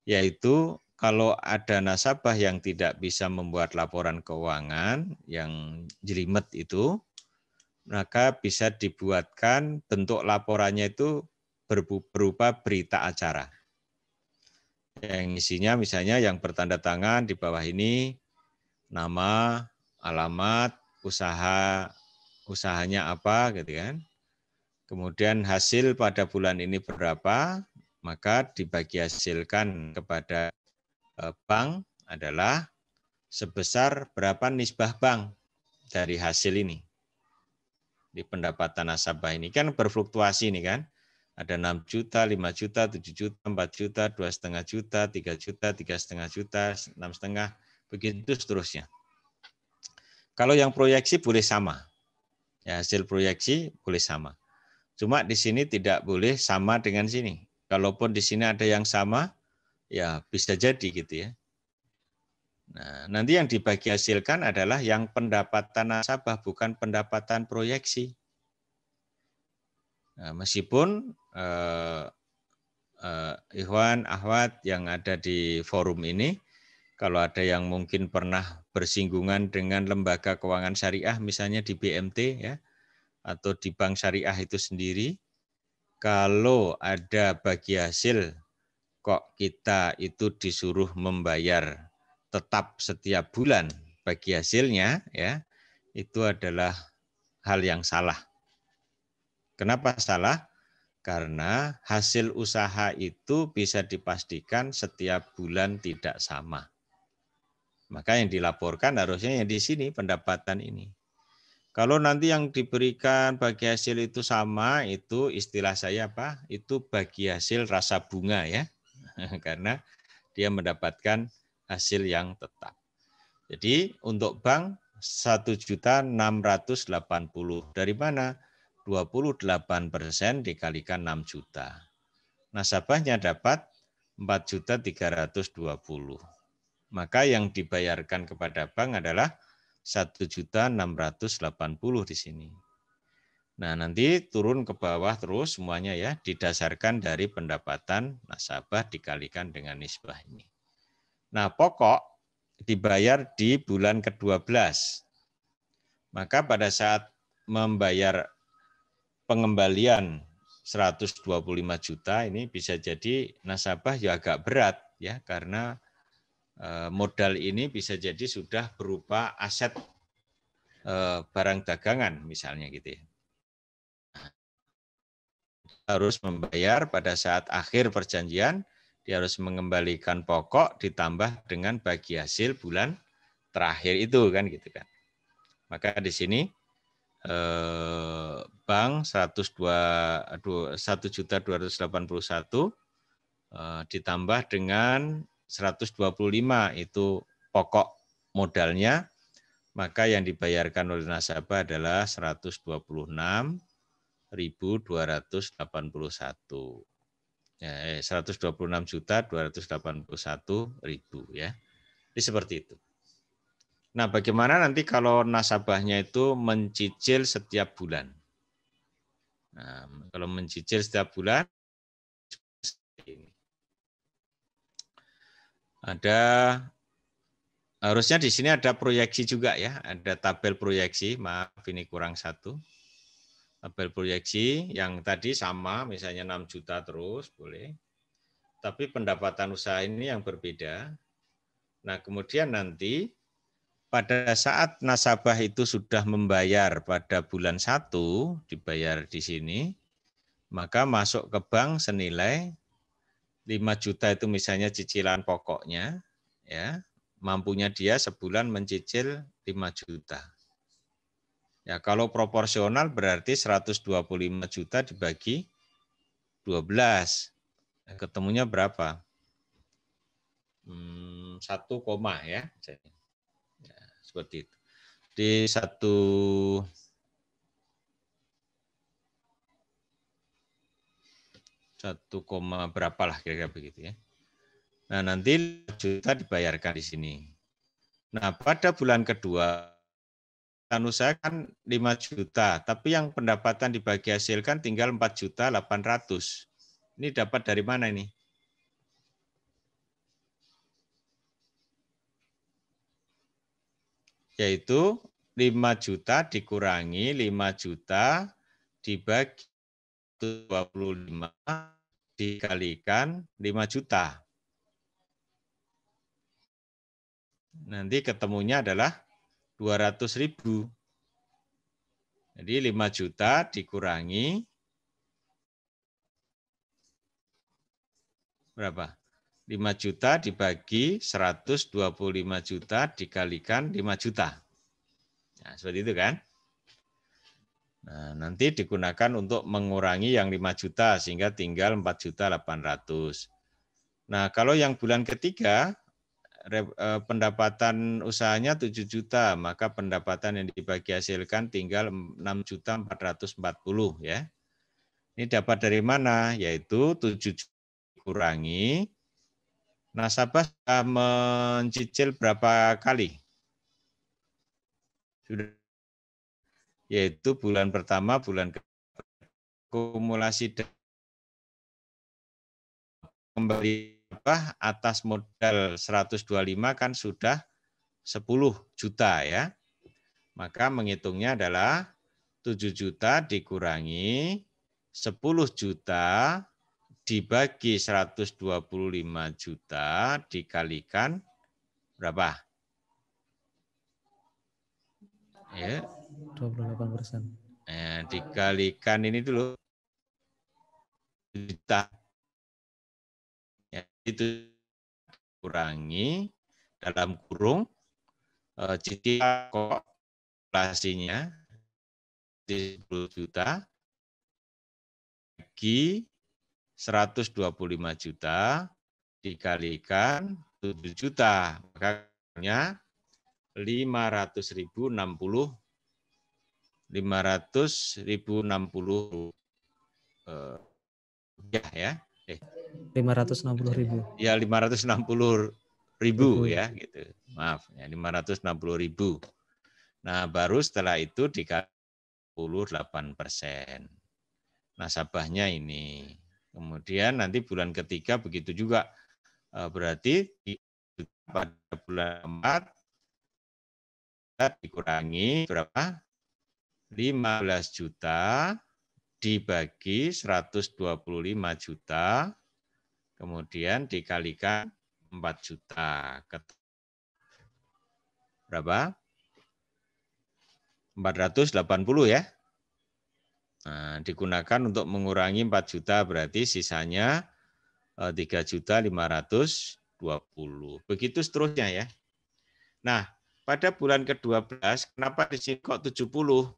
Speaker 4: Yaitu kalau ada nasabah yang tidak bisa membuat laporan keuangan yang jelimet itu, maka bisa dibuatkan bentuk laporannya itu berupa berita acara. Yang isinya misalnya yang bertanda tangan di bawah ini, nama, alamat, usahanya apa gitu kan. Kemudian hasil pada bulan ini berapa, maka dibagi hasilkan kepada bank adalah sebesar berapa nisbah bank dari hasil ini. Di pendapatan nasabah ini kan berfluktuasi nih kan. Ada 6 juta, 5 juta, 7 juta, 4 juta, 2,5 juta, 3 juta, 3,5 juta, 6,5, begitu seterusnya. Kalau yang proyeksi boleh sama. Ya, hasil proyeksi boleh sama. Cuma di sini tidak boleh sama dengan sini. Kalaupun di sini ada yang sama, ya bisa jadi gitu ya. Nah, nanti yang dibagi hasilkan adalah yang pendapatan nasabah, bukan pendapatan proyeksi. Nah, meskipun Ikhwan, Ahwat yang ada di forum ini, kalau ada yang mungkin pernah bersinggungan dengan lembaga keuangan syariah, misalnya di BMT ya, atau di bank syariah itu sendiri, kalau ada bagi hasil kok kita itu disuruh membayar tetap setiap bulan bagi hasilnya, ya itu adalah hal yang salah. Kenapa salah? Karena hasil usaha itu bisa dipastikan setiap bulan tidak sama. Maka yang dilaporkan harusnya yang di sini pendapatan ini. Kalau nanti yang diberikan bagi hasil itu sama, itu istilah saya apa? Itu bagi hasil rasa bunga ya. Karena dia mendapatkan hasil yang tetap. Jadi untuk bank 1.680.000. Dari mana? 28% dikalikan 6 juta. Nasabahnya dapat 4.320. Maka yang dibayarkan kepada bank adalah 1.680 di sini. Nah, nanti turun ke bawah terus semuanya ya, didasarkan dari pendapatan nasabah dikalikan dengan nisbah ini. Nah, pokok dibayar di bulan ke-12. Maka pada saat membayar pengembalian 125 juta ini bisa jadi nasabah ya agak berat ya, karena modal ini bisa jadi sudah berupa aset barang dagangan misalnya gitu ya. Harus membayar pada saat akhir perjanjian, dia harus mengembalikan pokok ditambah dengan bagi hasil bulan terakhir itu kan gitu kan. Maka di sini bank 1.281 ditambah dengan 125 itu pokok modalnya, maka yang dibayarkan oleh nasabah adalah 126.281. Ya, 126.281.000 ya. Jadi seperti itu. Nah, bagaimana nanti kalau nasabahnya itu mencicil setiap bulan? Nah, kalau mencicil setiap bulan, harusnya di sini ada proyeksi juga ya, ada tabel proyeksi. Maaf, ini kurang satu. Tabel proyeksi yang tadi sama, misalnya 6 juta terus boleh. Tapi pendapatan usaha ini yang berbeda. Nah, kemudian nanti pada saat nasabah itu sudah membayar pada bulan 1, dibayar di sini, maka masuk ke bank senilai 5 juta itu misalnya cicilan pokoknya, ya mampunya dia sebulan mencicil 5 juta. Ya, kalau proporsional berarti 125 juta dibagi 12. Ketemunya berapa? 1, ya. Seperti itu. Di 1 koma berapa lah kira-kira begitu ya. Nah, nanti juta dibayarkan di sini. Nah, pada bulan kedua usaha kan 5 juta, tapi yang pendapatan dibagi hasilkan tinggal 4.800.000. Ini dapat dari mana ini? Yaitu 5 juta dikurangi 5 juta dibagi 25 dikalikan 5 juta. Nanti ketemunya adalah 200.000. Jadi 5 juta dikurangi berapa? 5 juta dibagi 125 juta dikalikan 5 juta. Nah, seperti itu kan? Nah, nanti digunakan untuk mengurangi yang 5 juta sehingga tinggal 4.800.000. Nah, kalau yang bulan ketiga pendapatan usahanya 7 juta, maka pendapatan yang dibagi hasilkan tinggal 6.440.000 ya. Ini dapat dari mana? Yaitu 7 juta dikurangi nasabah sudah mencicil berapa kali? Sudah, yaitu bulan pertama, bulan akumulasi kembali atas modal 125 kan sudah 10 juta ya. Maka menghitungnya adalah 7 juta dikurangi 10 juta dibagi 125 juta dikalikan berapa? Ya.
Speaker 3: 28%.
Speaker 4: Dikalikan ini dulu juta. Ya, itu kurangi dalam kurung cicilan kalkulasinya 10 juta bagi 125 juta dikalikan 7 juta, makanya 500.060 ya.
Speaker 3: 560.000.
Speaker 4: Ya 560.000 ya gitu. Maaf ya 560.000. Nah, baru setelah itu dikali 8%. Nasabahnya ini. Kemudian nanti bulan ketiga begitu juga. Berarti pada bulan 4 dikurangi berapa? 15 juta dibagi 125 juta, kemudian dikalikan 4 juta. Berapa? 480 ya. Nah, digunakan untuk mengurangi 4 juta, berarti sisanya 3.520.000. Begitu seterusnya ya. Nah, pada bulan ke-12, kenapa di sini kok 70?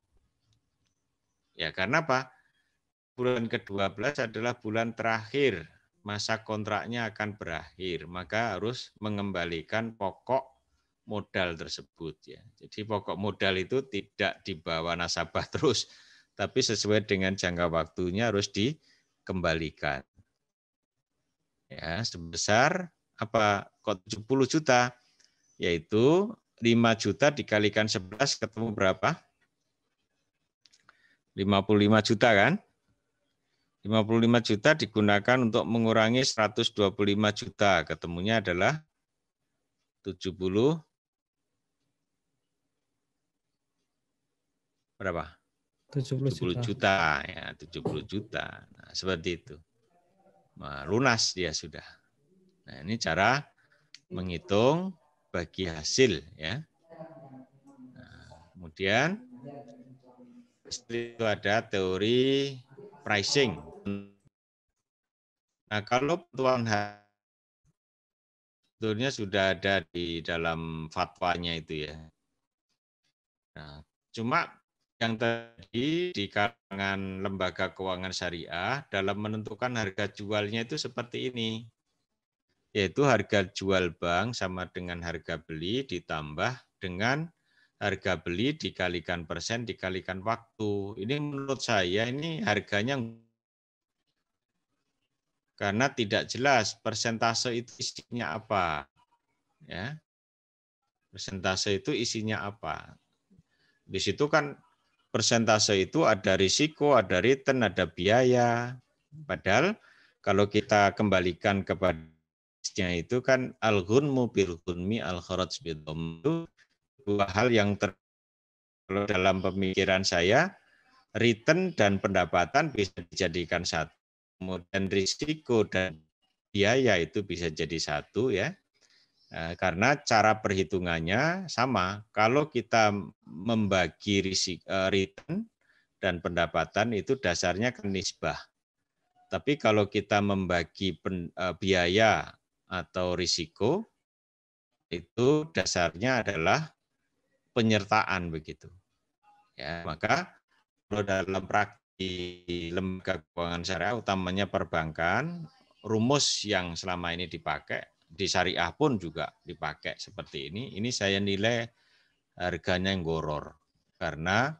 Speaker 4: Ya, karena apa? Bulan ke-12 adalah bulan terakhir, masa kontraknya akan berakhir, maka harus mengembalikan pokok modal tersebut ya. Jadi pokok modal itu tidak dibawa nasabah terus, tapi sesuai dengan jangka waktunya harus dikembalikan. Ya, sebesar apa? Kok 70 juta? Yaitu 5 juta dikalikan 11 ketemu berapa? 55 juta kan? 55 juta digunakan untuk mengurangi 125 juta. Ketemunya adalah 70 berapa? 70 juta ya, 70 juta. Nah, seperti itu. Nah, lunas dia sudah. Nah, ini cara menghitung bagi hasil ya. Nah, kemudian itu ada teori pricing. Nah, kalau penentuan sebetulnya sudah ada di dalam fatwanya itu ya. Nah, cuma yang tadi di kalangan lembaga keuangan syariah dalam menentukan harga jualnya itu seperti ini. Yaitu harga jual bank sama dengan harga beli ditambah dengan harga beli dikalikan persen dikalikan waktu. Ini menurut saya ini harganya karena tidak jelas persentase itu isinya apa. Ya. Persentase itu isinya apa. Di situ kan persentase itu ada risiko, ada return, ada biaya. Padahal kalau kita kembalikan kepada itu kan al-ghunmu bil ghunmi al-kharaj bil itu dua hal yang dalam pemikiran saya, return dan pendapatan bisa dijadikan satu. Kemudian risiko dan biaya itu bisa jadi satu ya. Karena cara perhitungannya sama. Kalau kita membagi return dan pendapatan itu dasarnya kan nisbah. Tapi kalau kita membagi biaya atau risiko itu dasarnya adalah penyertaan begitu. Ya, maka kalau dalam praktik lembaga keuangan syariah utamanya perbankan, rumus yang selama ini dipakai di syariah pun juga dipakai seperti ini. Ini saya nilai harganya yang goror karena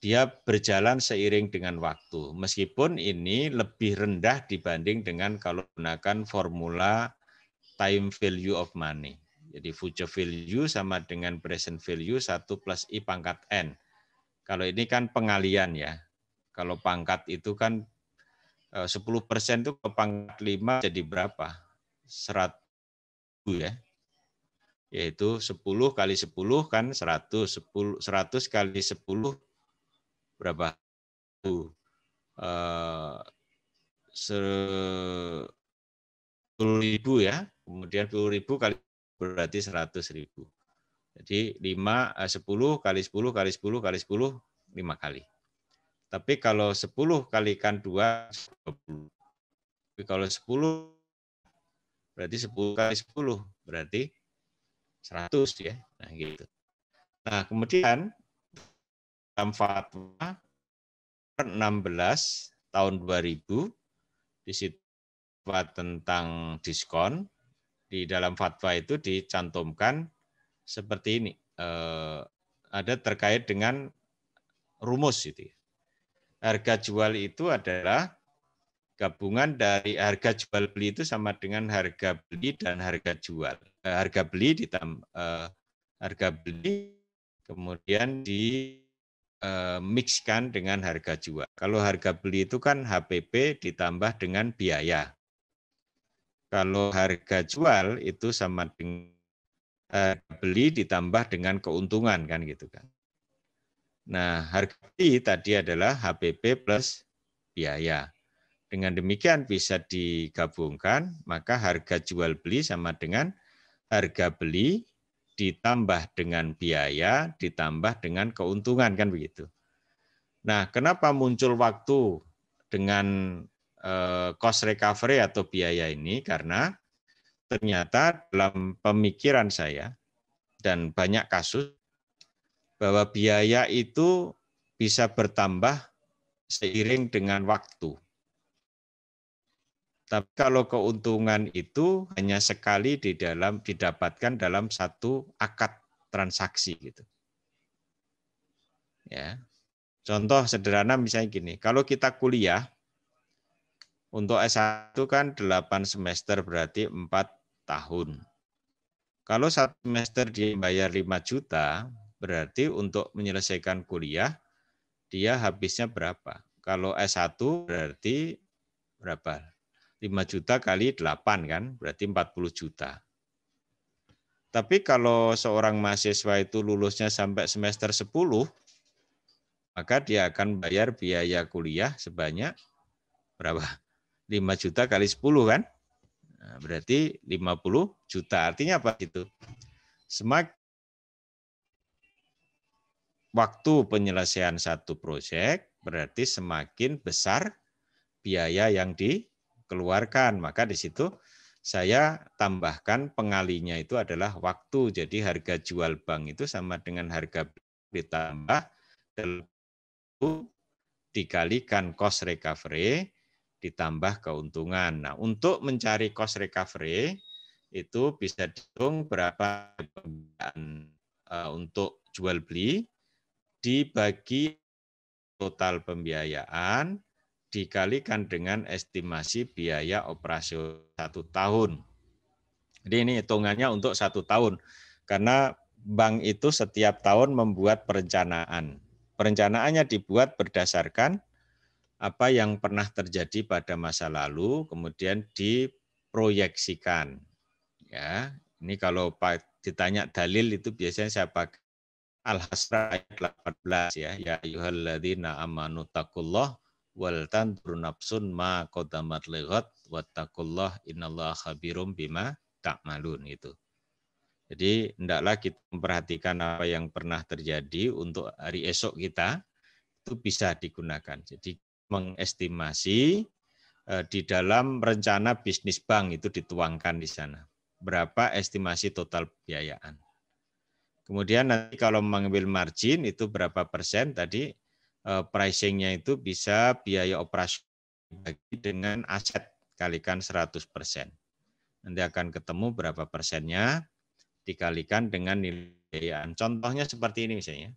Speaker 4: dia berjalan seiring dengan waktu. Meskipun ini lebih rendah dibanding dengan kalau menggunakan formula time value of money. Jadi future value sama dengan present value 1 plus I pangkat N. Kalau ini kan pengalian ya. Kalau pangkat itu kan 10% itu ke pangkat 5 jadi berapa? 100 ya. Yaitu 10 kali 10 kan 100. 100 kali 10 berapa? 10.000 ya. Kemudian 10.000 kali berarti 100.000. Jadi 10 kali 10 kali 10 kali 10, 5 kali. Tapi kalau 10 kalikan 2, 20. Tapi kalau 10, berarti 10 kali 10, berarti 100 ya. Nah gitu. Nah kemudian dalam fatwa 16 tahun 2000, di situ tentang diskon, di dalam fatwa itu dicantumkan seperti ini, ada terkait dengan rumus itu. Harga jual itu adalah gabungan dari harga jual beli itu sama dengan harga beli dan harga jual. Harga beli harga beli kemudian mixkan dengan harga jual. Kalau harga beli itu kan HPP ditambah dengan biaya. Kalau harga jual itu sama dengan beli ditambah dengan keuntungan kan gitu kan. Nah, harga beli tadi adalah HPP plus biaya. Dengan demikian bisa digabungkan, maka harga jual beli sama dengan harga beli ditambah dengan biaya ditambah dengan keuntungan kan begitu. Nah, kenapa muncul waktu dengan cost recovery atau biaya ini? Karena ternyata dalam pemikiran saya dan banyak kasus bahwa biaya itu bisa bertambah seiring dengan waktu. Tapi kalau keuntungan itu hanya sekali didapatkan dalam satu akad transaksi gitu. Ya. Contoh sederhana misalnya gini, kalau kita kuliah untuk S1 kan 8 semester berarti 4 tahun. Kalau 1 semester dia bayar 5 juta, berarti untuk menyelesaikan kuliah, dia habisnya berapa? Kalau S1 berarti berapa? 5 juta kali 8 kan, berarti 40 juta. Tapi kalau seorang mahasiswa itu lulusnya sampai semester 10, maka dia akan bayar biaya kuliah sebanyak berapa? 5 juta kali 10 kan? Nah, berarti 50 juta. Artinya apa itu? Semakin waktu penyelesaian satu proyek, berarti semakin besar biaya yang dikeluarkan. Maka di situ saya tambahkan pengalinya itu adalah waktu. Jadi harga jual bank itu sama dengan harga ditambah dikalikan cost recovery ditambah keuntungan. Nah, untuk mencari cost recovery itu bisa dihitung berapa untuk jual beli dibagi total pembiayaan dikalikan dengan estimasi biaya operasi 1 tahun. Jadi ini hitungannya untuk 1 tahun. Karena bank itu setiap tahun membuat perencanaan. Perencanaannya dibuat berdasarkan apa yang pernah terjadi pada masa lalu, kemudian diproyeksikan. Ya, ini kalau ditanya dalil itu biasanya saya pakai Al-Hasra ayat 18 ya. Ya ayyuhalladzina amanu taqullah wal tanzur nafsun ma qaddamat lighat wattaqullah innallaha khabirum bima ta'malun itu. Jadi hendaklah kita memperhatikan apa yang pernah terjadi untuk hari esok kita itu bisa digunakan. Jadi mengestimasi di dalam rencana bisnis bank itu dituangkan di sana. Berapa estimasi total pembiayaan. Kemudian nanti kalau mengambil margin itu berapa persen tadi pricingnya itu bisa biaya operasi dibagi dengan aset kalikan 100%. Nanti akan ketemu berapa persennya dikalikan dengan nilai pembiayaan. Contohnya seperti ini misalnya.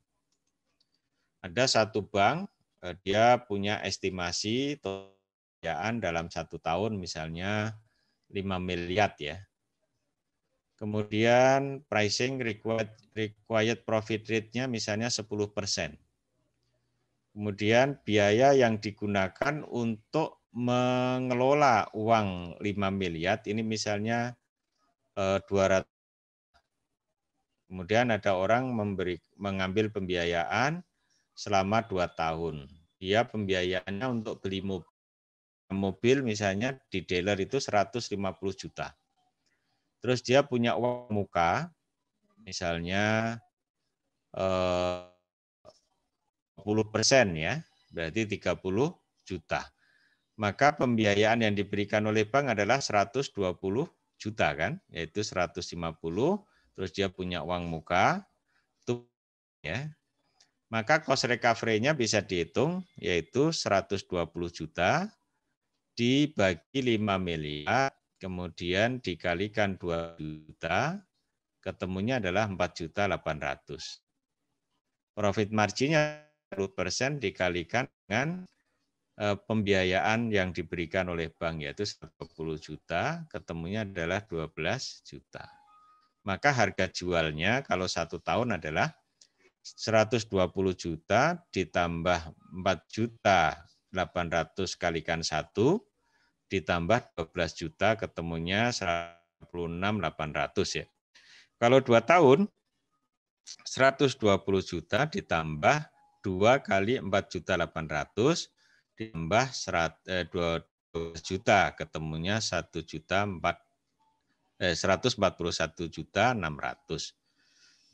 Speaker 4: Ada satu bank dia punya estimasi total pembiayaan dalam 1 tahun misalnya 5 miliar ya. Kemudian pricing required profit rate-nya misalnya 10%. Kemudian biaya yang digunakan untuk mengelola uang 5 miliar ini misalnya 200. Kemudian ada orang mengambil pembiayaan selama 2 tahun. Dia pembiayaannya untuk beli mobil misalnya di dealer itu 150 juta. Terus dia punya uang muka, misalnya 10% ya, berarti 30 juta. Maka pembiayaan yang diberikan oleh bank adalah 120 juta kan, yaitu 150, terus dia punya uang muka, itu ya. Maka cost recovery-nya bisa dihitung, yaitu 120 juta dibagi 5 miliar, kemudian dikalikan 2 juta, ketemunya adalah 4.800.000. Profit marginnya 10% dikalikan dengan pembiayaan yang diberikan oleh bank, yaitu 120 juta, ketemunya adalah 12 juta. Maka harga jualnya kalau 1 tahun adalah 120 juta ditambah 4.800.000 kalikan 1, ditambah 12 juta ketemunya 156.800 ya. Kalau 2 tahun 120 juta ditambah 2 kali 4.800.000 ditambah 12 juta ketemunya 141.600.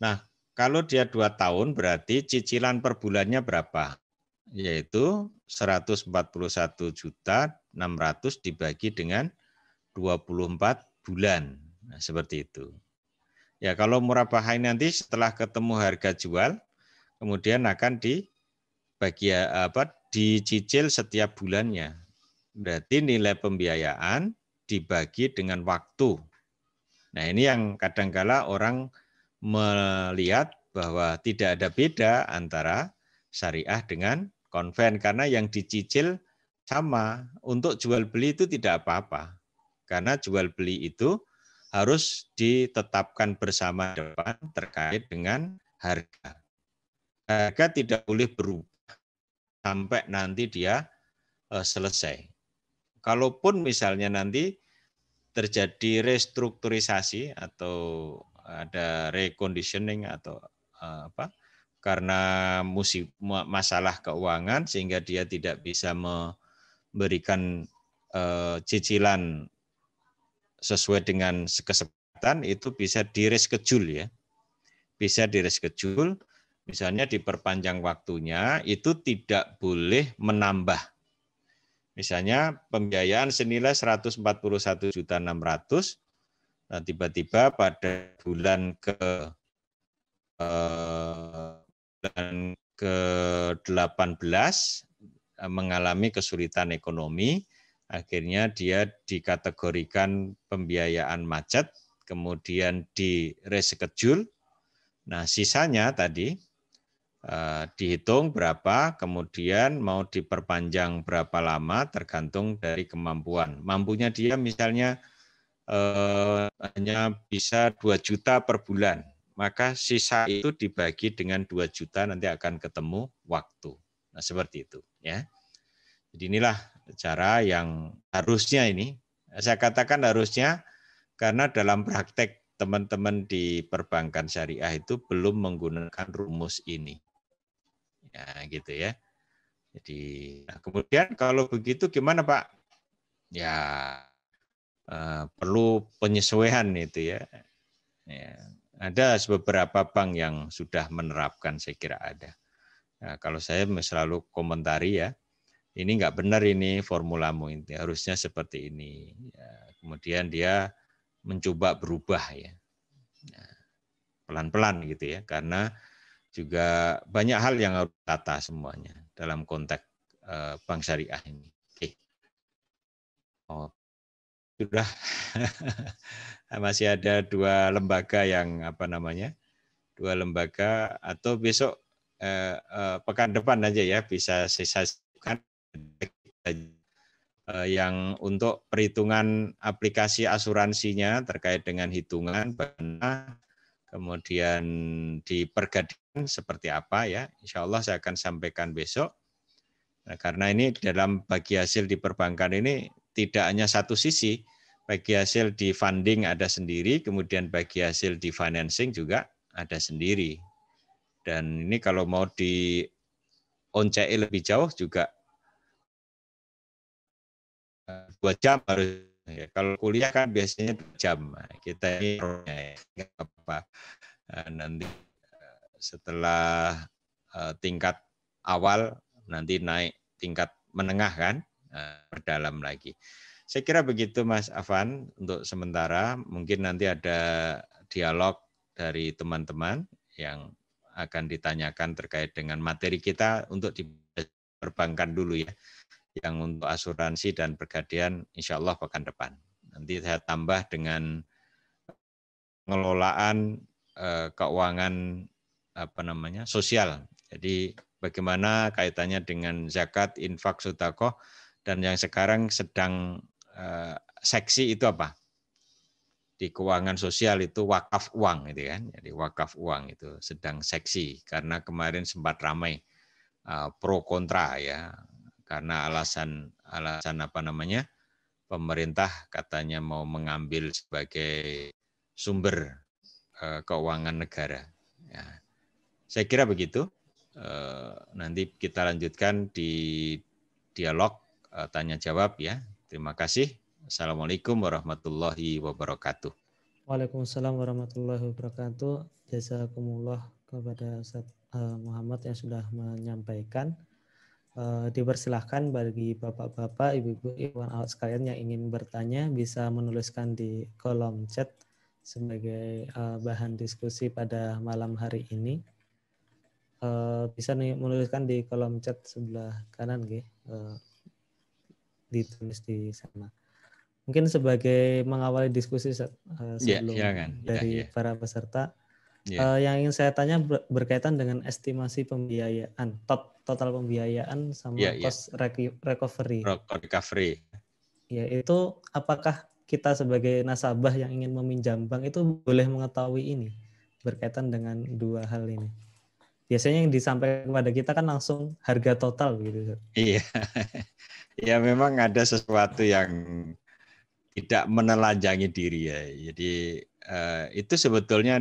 Speaker 4: Nah, kalau dia 2 tahun berarti cicilan per bulannya berapa? Yaitu 141.600.000 dibagi dengan 24 bulan. Nah, seperti itu. Ya, kalau murabahain nanti setelah ketemu harga jual, kemudian akan dicicil setiap bulannya. Berarti nilai pembiayaan dibagi dengan waktu. Nah, ini yang kadangkala orang melihat bahwa tidak ada beda antara syariah dengan konven, karena yang dicicil sama. Untuk jual beli itu tidak apa-apa. Karena jual beli itu harus ditetapkan bersama depan terkait dengan harga. Harga tidak boleh berubah sampai nanti dia selesai. Kalaupun misalnya nanti terjadi restrukturisasi atau ada reconditioning atau karena masalah keuangan sehingga dia tidak bisa memberikan cicilan sesuai dengan kesepakatan, itu bisa di-reschedule ya. Bisa di-reschedule, misalnya diperpanjang waktunya, itu tidak boleh menambah. Misalnya pembiayaan senilai 141.600.000, nah tiba-tiba pada bulan ke-18 mengalami kesulitan ekonomi, akhirnya dia dikategorikan pembiayaan macet, kemudian di reschedule. Nah, sisanya tadi dihitung berapa, kemudian mau diperpanjang berapa lama tergantung dari kemampuan. Mampunya dia misalnya hanya bisa 2 juta per bulan, maka sisa itu dibagi dengan 2 juta nanti akan ketemu waktu. Nah, seperti itu ya. Jadi inilah cara yang harusnya ini, saya katakan harusnya karena dalam praktek teman-teman di perbankan syariah itu belum menggunakan rumus ini. Ya, gitu ya. Jadi, nah kemudian kalau begitu gimana Pak? Ya, perlu penyesuaian itu ya. Ya. Ada beberapa bank yang sudah menerapkan, saya kira ada. Nah, kalau saya selalu komentari ya, ini nggak benar ini formulamu, ini harusnya seperti ini. Ya, kemudian dia mencoba berubah ya, pelan-pelan gitu ya, karena juga banyak hal yang harus tata semuanya dalam konteks bank syariah ini. Oke. Oh, sudah masih ada 2 lembaga yang apa namanya, 2 lembaga atau besok pekan depan aja ya bisa saya siapkan yang untuk perhitungan aplikasi asuransinya terkait dengan hitungan kemudian di pergadian seperti apa ya, insya Allah saya akan sampaikan besok. Nah, karena ini dalam bagi hasil di perbankan ini tidak hanya satu sisi, bagi hasil di funding ada sendiri, kemudian bagi hasil di financing juga ada sendiri. Dan ini kalau mau di ONCE lebih jauh juga 2 jam harus. Ya, kalau kuliah kan biasanya 2 jam. Nah, kita ini nggak apa-apa. Nanti setelah tingkat awal nanti naik tingkat menengah kan, berdalam lagi. Saya kira begitu Mas Afan untuk sementara. Mungkin nanti ada dialog dari teman-teman yang akan ditanyakan terkait dengan materi kita untuk diperbankan dulu ya. Yang untuk asuransi dan pergadian insya Allah pekan depan. Nanti saya tambah dengan pengelolaan keuangan apa namanya sosial. Jadi bagaimana kaitannya dengan zakat, infak, sedekah, dan yang sekarang sedang seksi itu apa? Di keuangan sosial itu wakaf uang gitu kan. Jadi wakaf uang itu sedang seksi karena kemarin sempat ramai pro kontra ya. Karena alasan apa namanya? Pemerintah katanya mau mengambil sebagai sumber keuangan negara. Ya. Saya kira begitu. Nanti kita lanjutkan di dialog tanya jawab ya. Terima kasih. Assalamualaikum warahmatullahi wabarakatuh.
Speaker 3: Waalaikumsalam warahmatullahi wabarakatuh. Jazakumullah kepada Ustaz Muhammad yang sudah menyampaikan. Dipersilahkan bagi bapak-bapak, ibu-ibu, ikhwan akhwat sekalian yang ingin bertanya bisa menuliskan di kolom chat sebagai bahan diskusi pada malam hari ini. Bisa menuliskan di kolom chat sebelah kanan, ditulis di sana. Mungkin sebagai mengawali diskusi sebelum dari para peserta, yang ingin saya tanya berkaitan dengan estimasi pembiayaan, total pembiayaan sama cost recovery. Ya, itu apakah kita sebagai nasabah yang ingin meminjam bank itu boleh mengetahui ini berkaitan dengan 2 hal ini? Biasanya yang disampaikan kepada kita kan langsung harga total gitu.
Speaker 4: Iya, ya memang ada sesuatu yang tidak menelanjangi diri ya. Jadi itu sebetulnya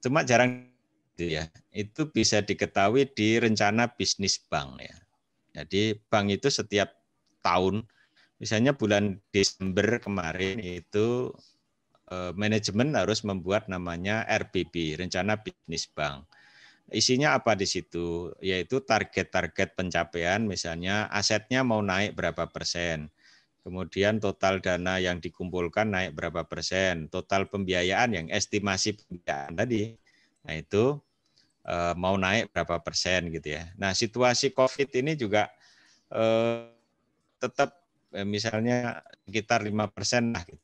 Speaker 4: cuma jarang ya. Itu bisa diketahui di rencana bisnis bank ya. Jadi bank itu setiap tahun, misalnya bulan Desember kemarin itu manajemen harus membuat namanya RBB, rencana bisnis bank. Isinya apa di situ? Yaitu target-target pencapaian, misalnya asetnya mau naik berapa persen, kemudian total dana yang dikumpulkan naik berapa persen, total pembiayaan yang estimasi pembiayaan tadi, nah itu mau naik berapa persen gitu ya. Nah situasi COVID ini juga tetap misalnya sekitar 5% lah gitu.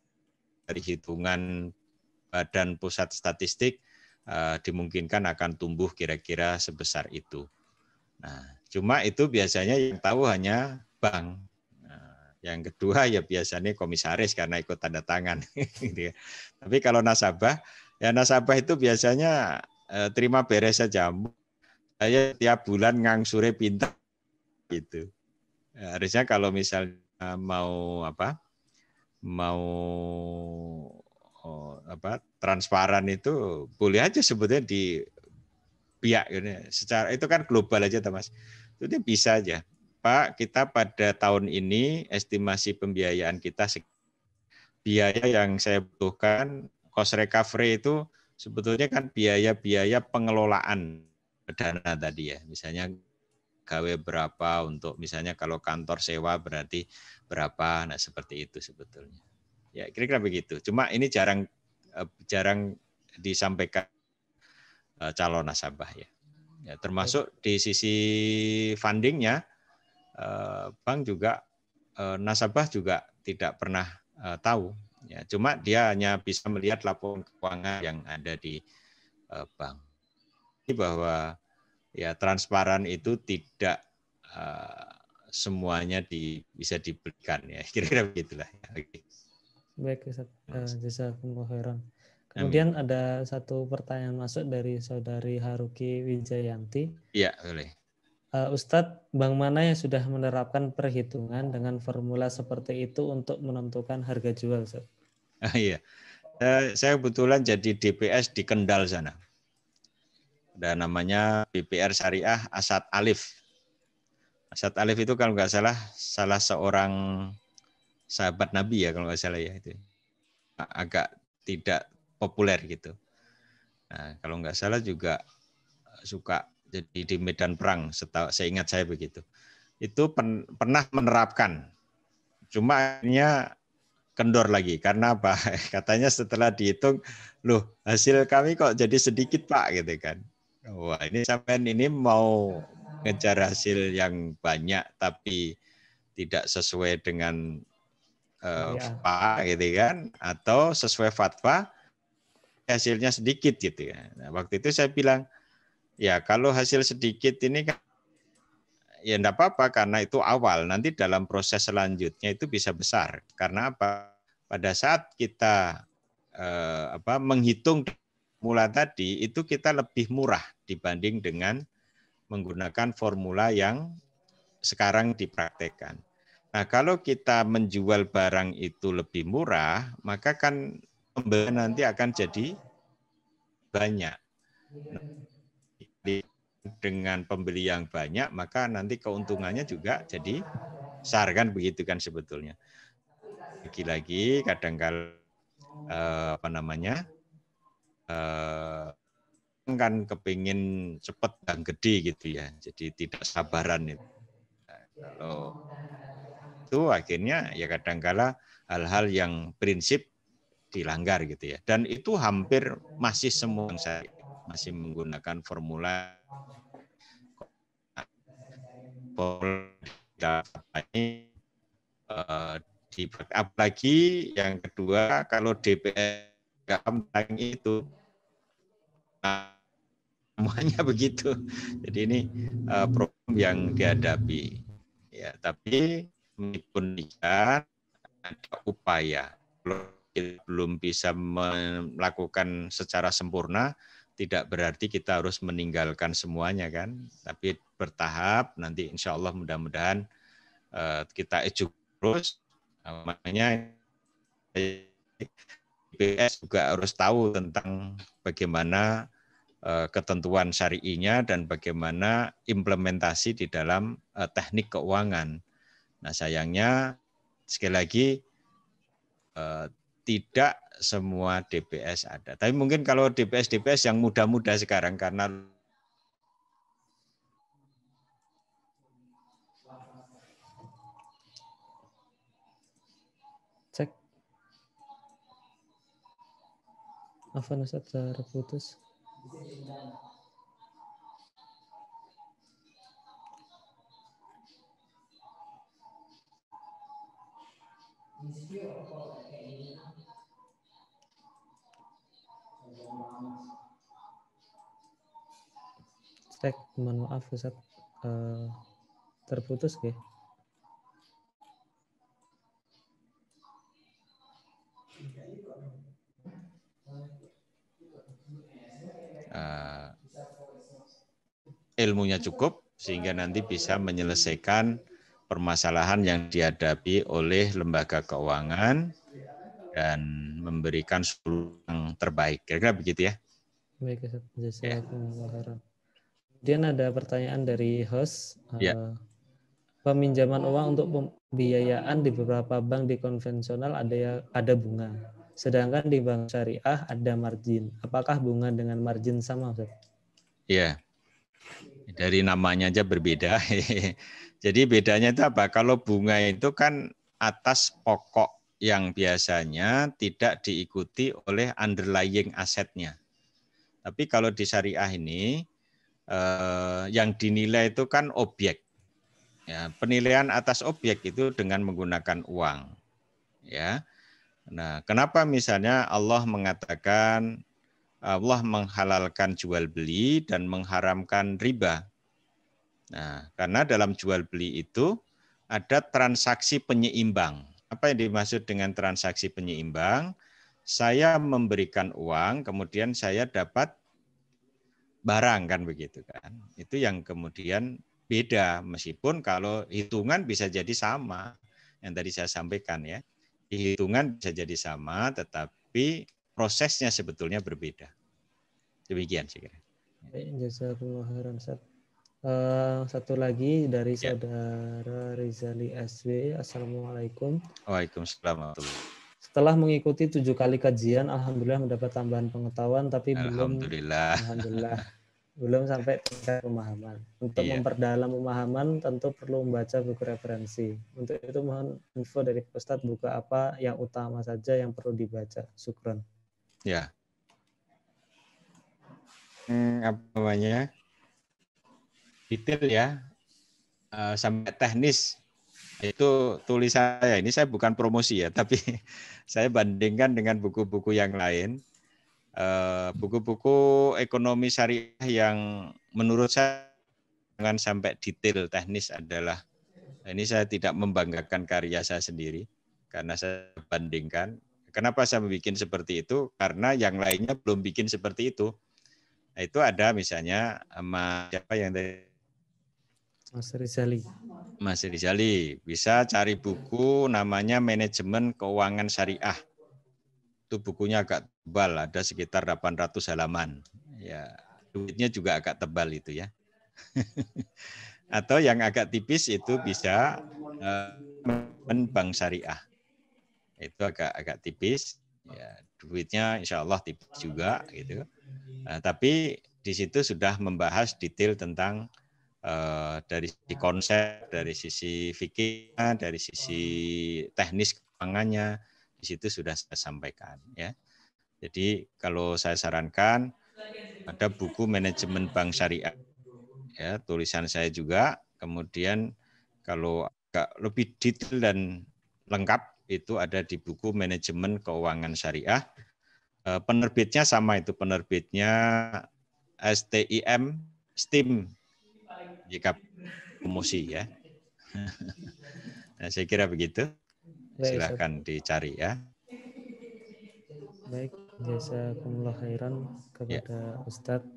Speaker 4: Dari hitungan Badan Pusat Statistik dimungkinkan akan tumbuh kira-kira sebesar itu. Nah, cuma itu biasanya yang tahu hanya bank. Nah, yang kedua ya biasanya komisaris karena ikut tanda tangan. Gitu ya. Tapi kalau nasabah, ya nasabah itu biasanya terima beres saja. Saya tiap bulan ngangsure pintar gitu. Harusnya kalau misalnya mau transparan itu boleh aja sebetulnya di pihak secara itu kan global aja Mas. Itu bisa aja. Pak, kita pada tahun ini estimasi pembiayaan kita biaya yang saya butuhkan cost recovery itu sebetulnya kan biaya-biaya pengelolaan dana tadi ya. Misalnya gawe berapa untuk misalnya kalau kantor sewa berarti berapa, nah seperti itu sebetulnya. Ya kira-kira begitu. Cuma ini jarang disampaikan calon nasabah ya. Ya termasuk di sisi fundingnya, bank juga nasabah juga tidak pernah tahu. Ya, cuma dia hanya bisa melihat laporan keuangan yang ada di bank. Ini bahwa ya transparan itu tidak semuanya bisa diberikan ya, kira-kira begitulah. Oke.
Speaker 3: Baik Ustaz, jazakumullah khairan.
Speaker 4: Amin.
Speaker 3: Kemudian ada satu pertanyaan masuk dari saudari Haruki Wijayanti.
Speaker 4: Iya, boleh.
Speaker 3: Ustadz, bank mana yang sudah menerapkan perhitungan dengan formula seperti itu untuk menentukan harga jual, Ustadz?
Speaker 4: Iya, saya kebetulan jadi DPS di Kendal sana. Ada namanya BPR Syariah Asad Alif. Asad Alif itu kalau nggak salah seorang sahabat Nabi ya kalau nggak salah ya itu. Agak tidak populer gitu. Nah, kalau nggak salah juga suka jadi di medan perang, saya ingat saya begitu. Itu pernah menerapkan, cuma akhirnya kendor lagi. Karena apa? Katanya setelah dihitung, loh hasil kami kok jadi sedikit Pak gitu kan. Wah ini sampean ini mau ngejar hasil yang banyak tapi tidak sesuai dengan fatwa gitu kan, atau sesuai fatwa hasilnya sedikit gitu ya. Nah, waktu itu saya bilang, ya kalau hasil sedikit ini kan ya enggak apa-apa karena itu awal, nanti dalam proses selanjutnya itu bisa besar. Karena apa? Pada saat kita menghitung formula tadi itu kita lebih murah dibanding dengan menggunakan formula yang sekarang dipraktekkan. Nah, kalau kita menjual barang itu lebih murah, maka kan pembelian nanti akan jadi banyak. Dengan pembeli yang banyak, maka nanti keuntungannya juga jadi besar kan begitu kan sebetulnya. Lagi-lagi kadang-kadang kan kepingin cepat dan gede gitu ya, jadi tidak sabaran itu. Nah, kalau itu akhirnya ya kadang-kala hal-hal yang prinsip dilanggar gitu ya, dan itu hampir masih semua yang saya masih menggunakan formula ini apalagi yang kedua kalau DPR tentang itu semuanya begitu. Jadi ini problem yang dihadapi. Ya, tapi meskipun ada upaya belum bisa melakukan secara sempurna, tidak berarti kita harus meninggalkan semuanya kan. Tapi bertahap nanti insya Allah mudah-mudahan kita ejuk terus. Makanya IPS juga harus tahu tentang bagaimana ketentuan syari'inya dan bagaimana implementasi di dalam teknik keuangan. Nah sayangnya sekali lagi tidak semua DPS ada. Tapi mungkin kalau DPS yang muda-muda sekarang karena
Speaker 3: Cek. Afan Ustaz terputus. Ustaz, mohon maaf Ustaz, terputus ya.
Speaker 4: Ilmunya cukup sehingga nanti bisa menyelesaikan permasalahan yang dihadapi oleh lembaga keuangan dan memberikan solusi yang terbaik. Kira-kira begitu ya.
Speaker 3: Baik Ustaz, jazakumullah khairan. Kemudian ada pertanyaan dari host.
Speaker 4: Ya.
Speaker 3: Peminjaman uang untuk pembiayaan di beberapa bank di konvensional ada bunga. Sedangkan di bank syariah ada margin. Apakah bunga dengan margin sama, Ustaz?
Speaker 4: Ya. Dari namanya aja berbeda. Jadi bedanya itu apa? Kalau bunga itu kan atas pokok yang biasanya tidak diikuti oleh underlying asetnya. Tapi kalau di syariah ini yang dinilai itu kan objek. Ya, penilaian atas objek itu dengan menggunakan uang. Ya. Nah, kenapa misalnya Allah mengatakan Allah menghalalkan jual beli dan mengharamkan riba? Nah, karena dalam jual beli itu ada transaksi penyeimbang. Apa yang dimaksud dengan transaksi penyeimbang? Saya memberikan uang, kemudian saya dapat barang, kan begitu kan. Itu yang kemudian beda, meskipun kalau hitungan bisa jadi sama. Yang tadi saya sampaikan ya. Hitungan bisa jadi sama, tetapi prosesnya sebetulnya berbeda. Demikian saya kira.
Speaker 3: Jazakumullah khairan, Ustaz. Satu lagi dari
Speaker 4: Ya.
Speaker 3: saudara Rizali SW. Assalamualaikum.
Speaker 4: Waalaikumsalam.
Speaker 3: Setelah mengikuti 7 kali kajian, alhamdulillah mendapat tambahan pengetahuan, tapi
Speaker 4: Alhamdulillah.
Speaker 3: belum sampai tingkat pemahaman. Untuk memperdalam pemahaman tentu perlu membaca buku referensi. Untuk itu mohon info dari Ustadz, buku apa yang utama saja yang perlu dibaca. Syukron.
Speaker 4: Ya. Apa namanya? Detail ya. Sampai teknis. Itu tulisan saya. Ini saya bukan promosi ya, tapi saya bandingkan dengan buku-buku yang lain. Buku-buku ekonomi syariah yang menurut saya jangan sampai detail teknis adalah, ini saya tidak membanggakan karya saya sendiri karena saya bandingkan. Kenapa saya bikin seperti itu? Karena yang lainnya belum bikin seperti itu. Nah, itu ada misalnya siapa yang
Speaker 3: Mas Rizali.
Speaker 4: Mas Rizali, bisa cari buku namanya Manajemen Keuangan Syariah. Itu bukunya agak tebal, ada sekitar 800 halaman. Ya, duitnya juga agak tebal itu ya. Atau yang agak tipis itu bisa Bank Syariah. Itu agak tipis. Ya, duitnya insya Allah tipis juga gitu. Tapi di situ sudah membahas detail tentang dari sisi konsep, dari sisi fikih, dari sisi teknis keuangannya, di situ sudah saya sampaikan ya. Jadi kalau saya sarankan ada buku Manajemen Bank Syariah ya, tulisan saya juga. Kemudian kalau agak lebih detail dan lengkap itu ada di buku Manajemen Keuangan Syariah. Penerbitnya sama, itu penerbitnya STIM jika promosi ya. Nah, saya kira begitu. Silakan dicari ya.
Speaker 3: Baik, jazakumullah khairan kepada Ustadz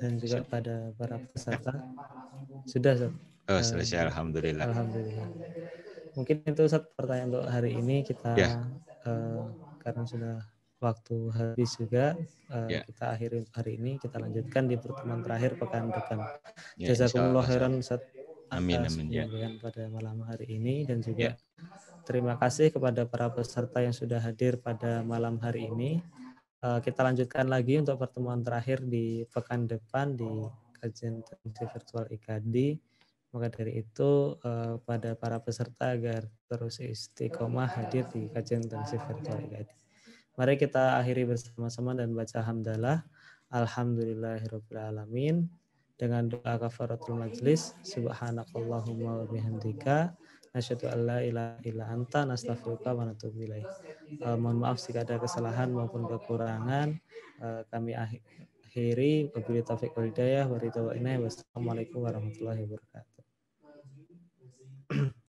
Speaker 3: dan juga pada para peserta. Sudah, Ustaz?
Speaker 4: Oh, selesai, alhamdulillah.
Speaker 3: Alhamdulillah. Mungkin itu Ustaz pertanyaan untuk hari ini kita karena sudah waktu habis juga, kita akhiri hari ini, kita lanjutkan di pertemuan terakhir pekan depan. Jazakumullah khairan Ustaz atas pemberian pada malam hari ini, dan juga terima kasih kepada para peserta yang sudah hadir pada malam hari ini. Kita lanjutkan lagi untuk pertemuan terakhir di pekan depan di kajian virtual IKADI. Maka dari itu pada para peserta agar terus istiqomah hadir di kajian virtual IKADI. Mari kita akhiri bersama-sama dan baca hamdalah. Alhamdulillahirabbil alamin. Dengan doa kafaratul majlis, subhanakallahumma wa bihamdika nasyhadu an la ilaha illa anta nastaghfiruka wa natubu ilaik. Mohon maaf jika ada kesalahan maupun kekurangan. Kami akhiri. Wabillahi taufiq wal hidayah. Wassalamualaikum warahmatullahi wabarakatuh.